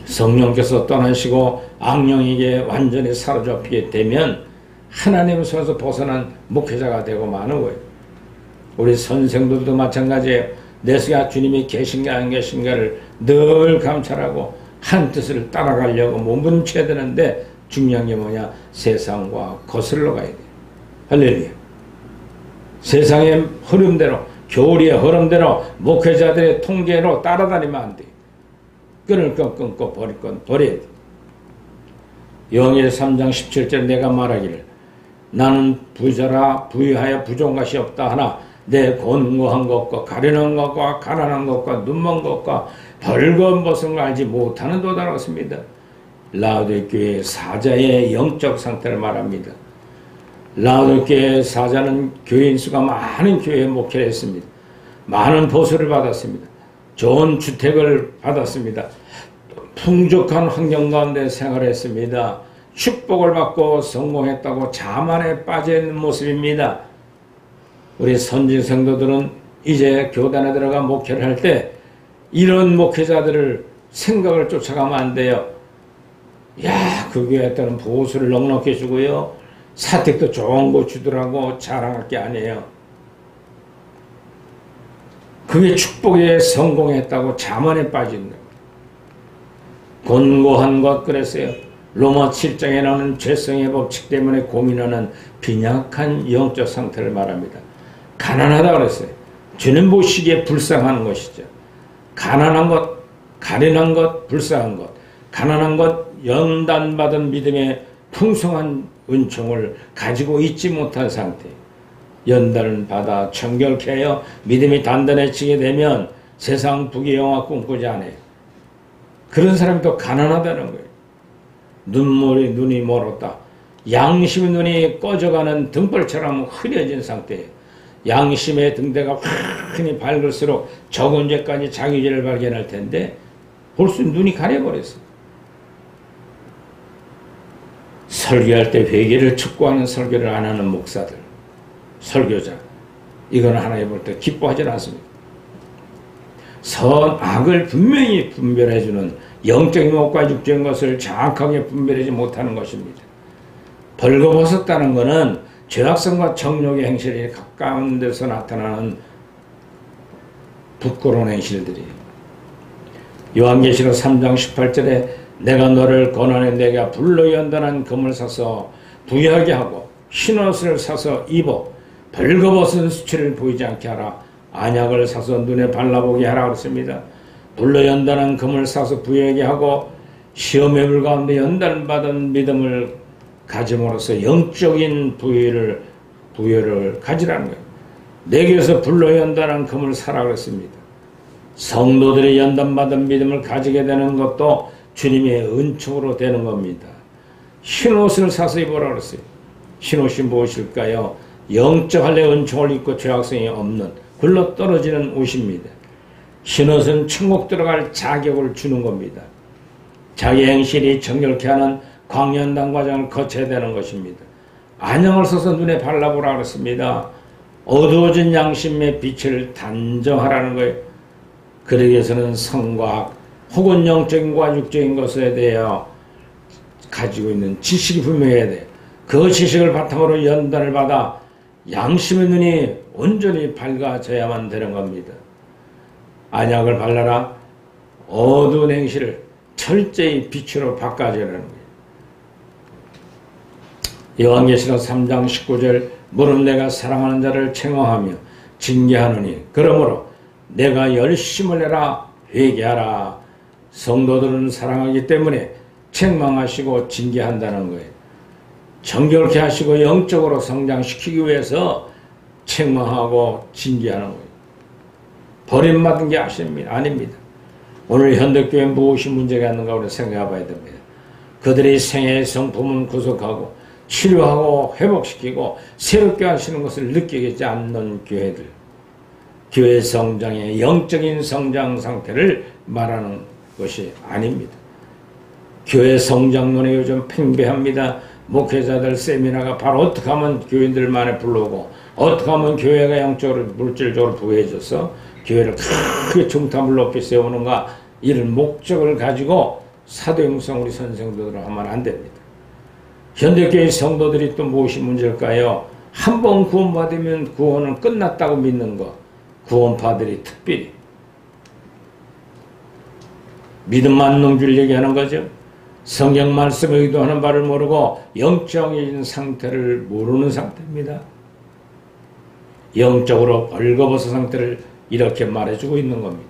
성령께서 떠나시고 악령에게 완전히 사로잡히게 되면 하나님 손에서 벗어난 목회자가 되고 마는 거예요. 우리 선생들도 마찬가지예요. 내 속에 주님이 계신가 안 계신가를 늘 감찰하고 한 뜻을 따라가려고 몸부림쳐야 되는데 중요한 게 뭐냐? 세상과 거슬러 가야 돼요. 할렐루야. 세상의 흐름대로, 교리의 흐름대로, 목회자들의 통계로 따라다니면 안 돼요. 끈을 끊고 버릴 건 버려야 돼. 요한계시록 3장 17절 내가 말하기를 나는 부자라 부유하여 부족한 것이 없다 하나 내 곤고한 것과 가련한 것과 가난한 것과 눈먼 것과 벌거벗은 것을 알지 못하는 도다라고 했습니다. 라우디오교회 사자의 영적 상태를 말합니다. 라우디오교회 사자는 교인 수가 많은 교회에 목회를 했습니다. 많은 보수를 받았습니다. 좋은 주택을 받았습니다. 풍족한 환경 가운데 생활했습니다. 축복을 받고 성공했다고 자만에 빠져있는 모습입니다. 우리 선진 성도들은 이제 교단에 들어가 목회를 할 때 이런 목회자들을 생각을 쫓아가면 안 돼요. 야, 그 교회에서는 보수를 넉넉히 주고요. 사택도 좋은 거 주더라고 자랑할 게 아니에요. 그게 축복에 성공했다고 자만에 빠진다. 곤고한 것 그랬어요. 로마 7장에 나오는 죄성의 법칙 때문에 고민하는 빈약한 영적 상태를 말합니다. 가난하다 그랬어요. 주는 보시기에 불쌍한 것이죠. 가난한 것, 가련한 것, 불쌍한 것. 가난한 것, 연단받은 믿음의 풍성한 은총을 가지고 있지 못한 상태. 연단을 받아 청결케 하여 믿음이 단단해지게 되면 세상 부귀 영화 꿈꾸지 않아요. 그런 사람이 또 가난하다는 거예요. 눈이 멀었다. 양심의 눈이 꺼져가는 등불처럼 흐려진 상태예요. 양심의 등대가 환히 밝을수록 적은 죄까지 자기 죄를 발견할 텐데 벌써 눈이 가려버렸어. 설교할 때 회개를 촉구하는 설교를 안 하는 목사들, 설교자, 이건 하나님 볼 때 기뻐하지 않습니다. 선악을 분명히 분별해주는 영적인 것과 육적인 것을 정확하게 분별하지 못하는 것입니다. 벌거벗었다는 것은 죄악성과 정욕의 행실이 가까운 데서 나타나는 부끄러운 행실들이에요. 요한계시록 3장 18절에 내가 너를 권하는 내가 불로 연단한 금을 사서 부유하게 하고 흰옷을 사서 입어 벌거벗은 수치를 보이지 않게 하라. 안약을 사서 눈에 발라보게 하라 그랬습니다. 불로 연단한 금을 사서 부유하게 하고 시험의 불 가운데 연단받은 믿음을 가짐으로써 영적인 부여를 가지라는 거예요. 내게서 불로 연단한 금을 사라 그랬습니다. 성도들이 연단받은 믿음을 가지게 되는 것도 주님의 은총으로 되는 겁니다. 흰옷을 사서 입으라 그랬어요. 흰옷이 무엇일까요? 영적 할례 은총을 입고 죄악성이 없는 굴러 떨어지는 옷입니다. 흰옷은 천국 들어갈 자격을 주는 겁니다. 자기 행실이 정결케 하는 광연단 과정을 거쳐야 되는 것입니다. 안양을 써서 눈에 발라보라 그랬습니다. 어두워진 양심의 빛을 단정하라는 거예요. 그러기 위해서는 성과 혹은 영적인 과 육적인 것에 대하여 가지고 있는 지식이 분명해야 돼요. 그 지식을 바탕으로 연단을 받아 양심의 눈이 온전히 밝아져야만 되는 겁니다. 안약을 발라라. 어두운 행실을 철저히 빛으로 바꿔주라는 거예요. 요한계시록 3장 19절 무릇 내가 사랑하는 자를 책망하며 징계하노니 그러므로 내가 열심을 내라 회개하라. 성도들은 사랑하기 때문에 책망하시고 징계한다는 거예요. 정결케 하시고 영적으로 성장시키기 위해서 책망하고 징계하는 거예요. 버림받은 게 아닙니다. 오늘 현대교회 무엇이 문제가 있는가 우리 생각해 봐야 됩니다. 그들의 생애의 성품은 구속하고 치료하고 회복시키고 새롭게 하시는 것을 느끼지 않는 교회들, 교회 성장의 영적인 성장 상태를 말하는 것이 아닙니다. 교회 성장론이 요즘 팽배합니다. 목회자들 세미나가 바로 어떻게 하면 교인들만에 불러오고 어떻게 하면 교회가 영적으로 물질적으로 부해져서 교회를 크게 중탑을 높이 세우는가, 이런 목적을 가지고 사도행성 우리 선생들은 하면 안 됩니다. 현대교회 성도들이 또 무엇이 문제일까요? 한 번 구원받으면 구원은 끝났다고 믿는 것, 구원파들이 특별히 믿음 많는 줄 얘기하는 거죠. 성경 말씀에 의도하는 바를 모르고 영적인 상태를 모르는 상태입니다. 영적으로 벌거벗은 상태를 이렇게 말해주고 있는 겁니다.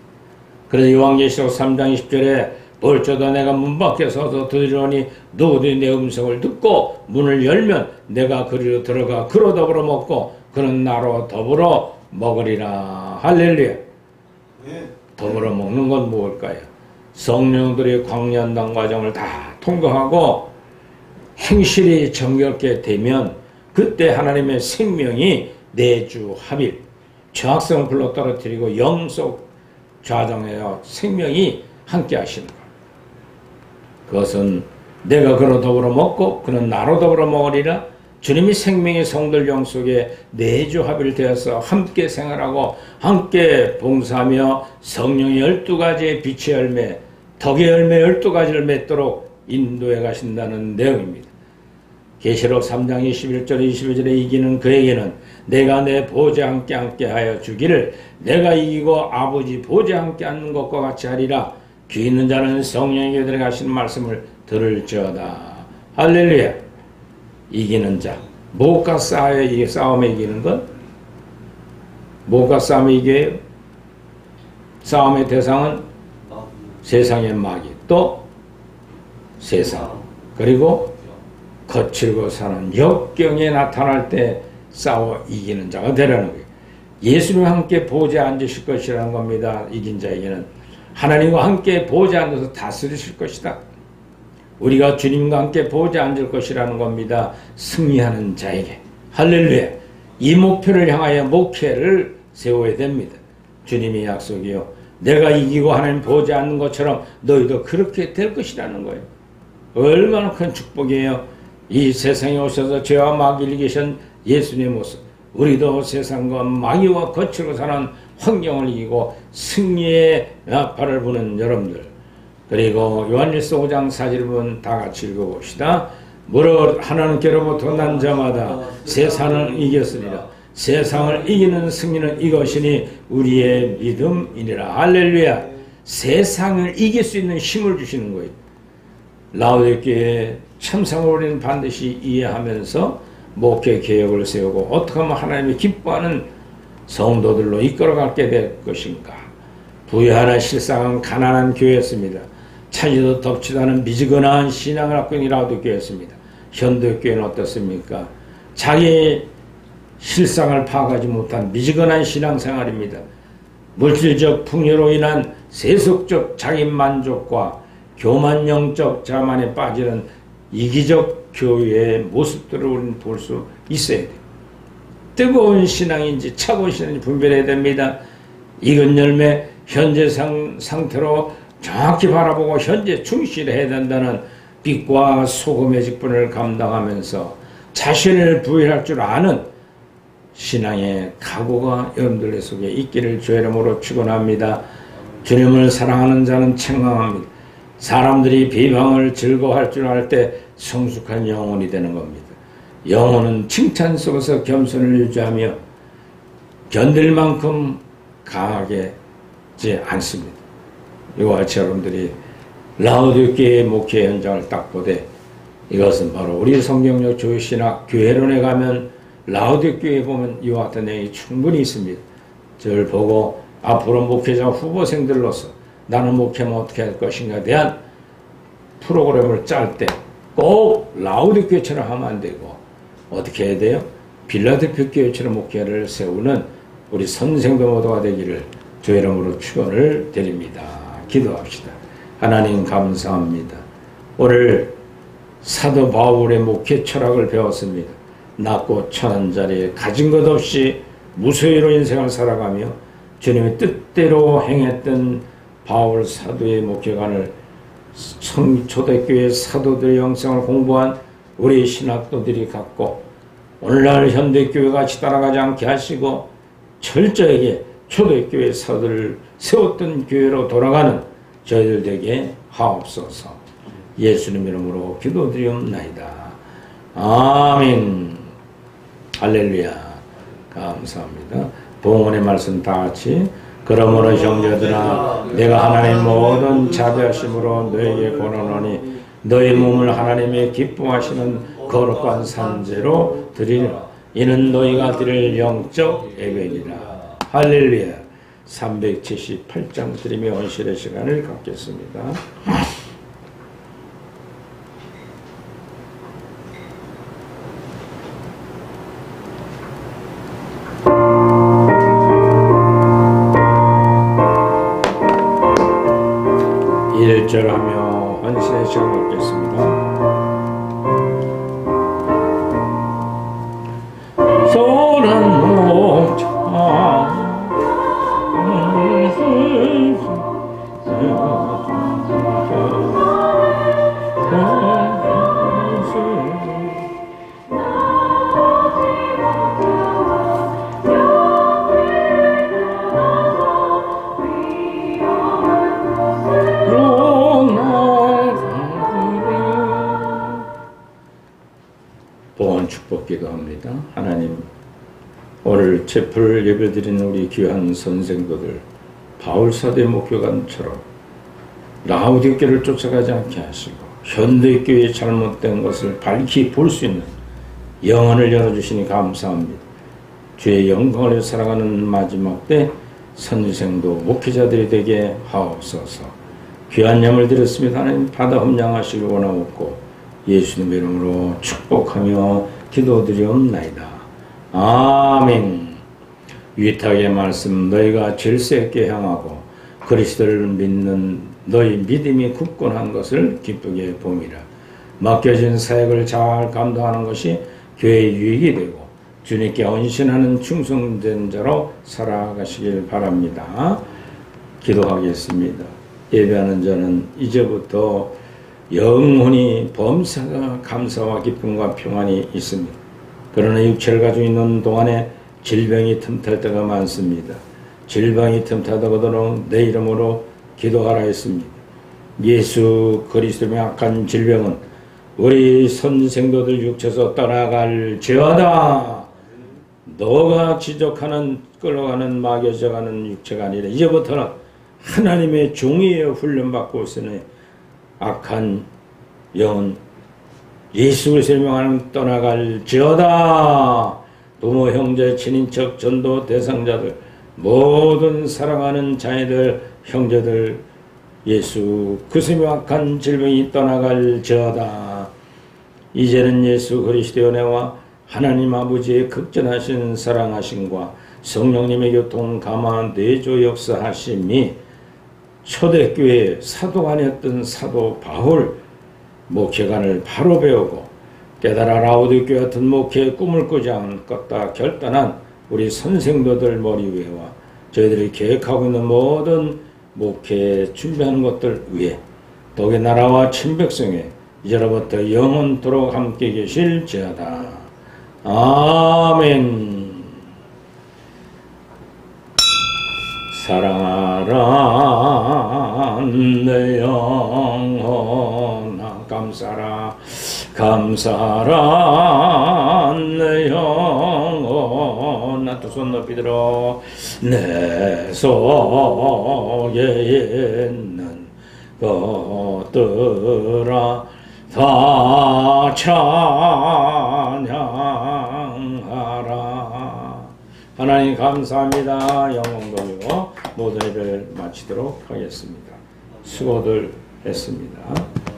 그래서 요한계시록 3장 20절에 벌저도 내가 문 밖에 서서 들으려니 누구든지 내 음성을 듣고 문을 열면 내가 그리로 들어가 그로 더불어 먹고 그는 나로 더불어 먹으리라. 할렐루야. 더불어 먹는 건 무엇일까요? 성령들의 광년당 과정을 다 통과하고 행실이 정결케 되면 그때 하나님의 생명이 내주 합일, 죄악성을 불러 떨어뜨리고 영속 좌정하여 생명이 함께 하시는 것. 그것은 내가 그로 더불어 먹고 그는 나로 더불어 먹으리라. 주님이 생명의 성들 영 속에 내주 합일되어서 함께 생활하고 함께 봉사하며 성령의 12가지의 빛의 열매, 덕의 열매 12가지를 맺도록 인도해 가신다는 내용입니다. 계시록 3장 21절 22절에 이기는 그에게는 내가 내 보좌 함께 하여 주기를 내가 이기고 아버지 보좌 함께 앉는 것과 같이 하리라. 귀 있는 자는 성령에게 들어가시는 말씀을 들을지어다. 할렐루야. 이기는 자. 무엇과 싸움에 이기는 것? 무엇과 싸움에 이겨요? 싸움의 대상은 세상의 마귀, 또 세상, 그리고 거칠고 사는 역경에 나타날 때 싸워 이기는 자가 되라는 거예요. 예수님과 함께 보좌에 앉으실 것이라는 겁니다. 이긴 자에게는 하나님과 함께 보좌에 앉아서 다스리실 것이다. 우리가 주님과 함께 보좌에 앉을 것이라는 겁니다. 승리하는 자에게. 할렐루야. 이 목표를 향하여 목회를 세워야 됩니다. 주님의 약속이요, 내가 이기고 하나님 보좌에 앉는 것처럼 너희도 그렇게 될 것이라는 거예요. 얼마나 큰 축복이에요. 이 세상에 오셔서 죄와 마귀를 이기신 예수님의 모습, 우리도 세상과 마귀와 거칠고 사는 환경을 이기고 승리의 발을 부는 여러분들, 그리고 요한일서 5장 4절을 보면 다 같이 읽어봅시다. 무릇 하나님께로부터 난 자마다 세상을 이겼으리라. 세상을 이기는 승리는 이것이니 우리의 믿음이니라. 할렐루야. 세상을 이길 수 있는 힘을 주시는 거예요. 라오디게의 참상을 우리는 반드시 이해하면서 목회 개혁을 세우고 어떻게 하면 하나님이 기뻐하는 성도들로 이끌어가게 될 것인가. 부유하나 실상은 가난한 교회였습니다. 차지도 덥지도 않은 미지근한 신앙을 갖고 있는 라오디게였습니다. 현대교회는 어떻습니까? 자기 실상을 파악하지 못한 미지근한 신앙생활입니다. 물질적 풍요로 인한 세속적 자기만족과 교만영적 자만에 빠지는 이기적 교회의 모습들을 우리는 볼 수 있어야 돼요. 뜨거운 신앙인지 차가운 신앙인지 분별해야 됩니다. 익은 열매, 현재 상태로 정확히 바라보고 현재 충실해야 된다는 빛과 소금의 직분을 감당하면서 자신을 부인할 줄 아는 신앙의 각오가 여러분들 속에 있기를 주의 이름으로 축원합니다. 주님을 사랑하는 자는 책망합니다. 사람들이 비방을 즐거워할 줄 알 때 성숙한 영혼이 되는 겁니다. 영혼은 칭찬 속에서 겸손을 유지하며 견딜 만큼 강하게지 않습니다. 이와 같이 여러분들이 라오디게의 목회 현장을 딱 보되 이것은 바로 우리 성경적 조신학 교회론에 가면 라오디게에 보면 이와 같은 내용이 충분히 있습니다. 저를 보고 앞으로 목회자 후보생들로서 나는 목회하면 어떻게 할 것인가에 대한 프로그램을 짤 때 꼭 라우디교회처럼 하면 안 되고 어떻게 해야 돼요? 빌라델피아 교회처럼 목회를 세우는 우리 선생도 모두가 되기를 주의 이름으로 축원을 드립니다. 기도합시다. 하나님 감사합니다. 오늘 사도 바울의 목회 철학을 배웠습니다. 낮고 천한 자리에 가진 것 없이 무소유로 인생을 살아가며 주님의 뜻대로 행했던 바울 사도의 목회관을 초대교회 사도들의 영성을 공부한 우리 신학도들이 갖고 오늘날 현대교회 같이 따라가지 않게 하시고 철저하게 초대교회 사도를 세웠던 교회로 돌아가는 저희들 되게 하옵소서. 예수님 이름으로 기도드리옵나이다. 아멘. 할렐루야. 감사합니다. 봉헌의 말씀 다 같이. 그러므로 형제들아 내가 하나님 모든 자비하심으로 너에게 권하노니 너희 몸을 하나님의 기뻐하시는 거룩한 산제로 드리라. 이는 너희가 드릴 영적 예배니라. 할렐루야. 378장 드림의 헌신의 시간을 갖겠습니다. 일절하며 헌신의 시간을 갖겠습니다. 소란 목자 봉헌 축복 기도합니다. 하나님, 오늘 제풀 예배드리는 우리 귀한 선생도들 바울 사도의 목회관처럼 라우디게를 쫓아가지 않게 하시고 현대교회의 잘못된 것을 밝히 볼 수 있는 영혼을 열어주시니 감사합니다. 주의 영광을 위해 살아가는 마지막 때 선생도 목회자들이 되게 하옵소서. 귀한 예물 드렸습니다. 하나님 받아 흠양하시길 원하옵고 예수님의 이름으로 축복하며 기도드리옵나이다. 아멘. 위탁의 말씀 너희가 질서있게 향하고 그리스도를 믿는 너희 믿음이 굳건한 것을 기쁘게 봄이라. 맡겨진 사역을 잘 감당하는 것이 교회의 유익이 되고 주님께 헌신하는 충성된 자로 살아가시길 바랍니다. 기도하겠습니다. 예배하는 자는 이제부터 영혼이 범사가 감사와 기쁨과 평안이 있습니다. 그러나 육체를 가지고 있는 동안에 질병이 틈탈 때가 많습니다. 질병이 틈타더라도 내 이름으로 기도하라 했습니다. 예수 그리스도의 악한 질병은 우리 선생도들 육체에서 떠나갈지어다. 너가 지적하는 끌어가는 막여져가는 육체가 아니라 이제부터는 하나님의 종이에 훈련받고 있으니 악한 영은 예수 그리스도를 명하는 떠나갈지어다. 부모, 형제, 친인척, 전도 대상자들 모든 사랑하는 자녀들, 형제들 예수 그리스도의 악한 질병이 떠나갈지어다. 이제는 예수 그리스도의 은혜와 하나님 아버지의 극전하신 사랑하심과 성령님의 교통 감화 내조 역사하심이 초대교회 사도관이었던 사도 바울 목회관을 바로 배우고 깨달아 라우디게와 같은 목회의 꿈을 꾸지 않겠다 결단한 우리 선생도들 머리 위에와 저희들이 계획하고 있는 모든 목회 준비하는 것들 위에 독의 나라와 친백성에 이제로부터 영원토록 함께 계실지어다. 아멘. 사랑하라 내 영혼아 감사라 감사라 내 영혼아 두 손 높이 들어 내 속에 있는 것들아 다 찬양하라. 하나님 감사합니다. 영광 돌리고 모든 일을 마치도록 하겠습니다. 수고들 했습니다.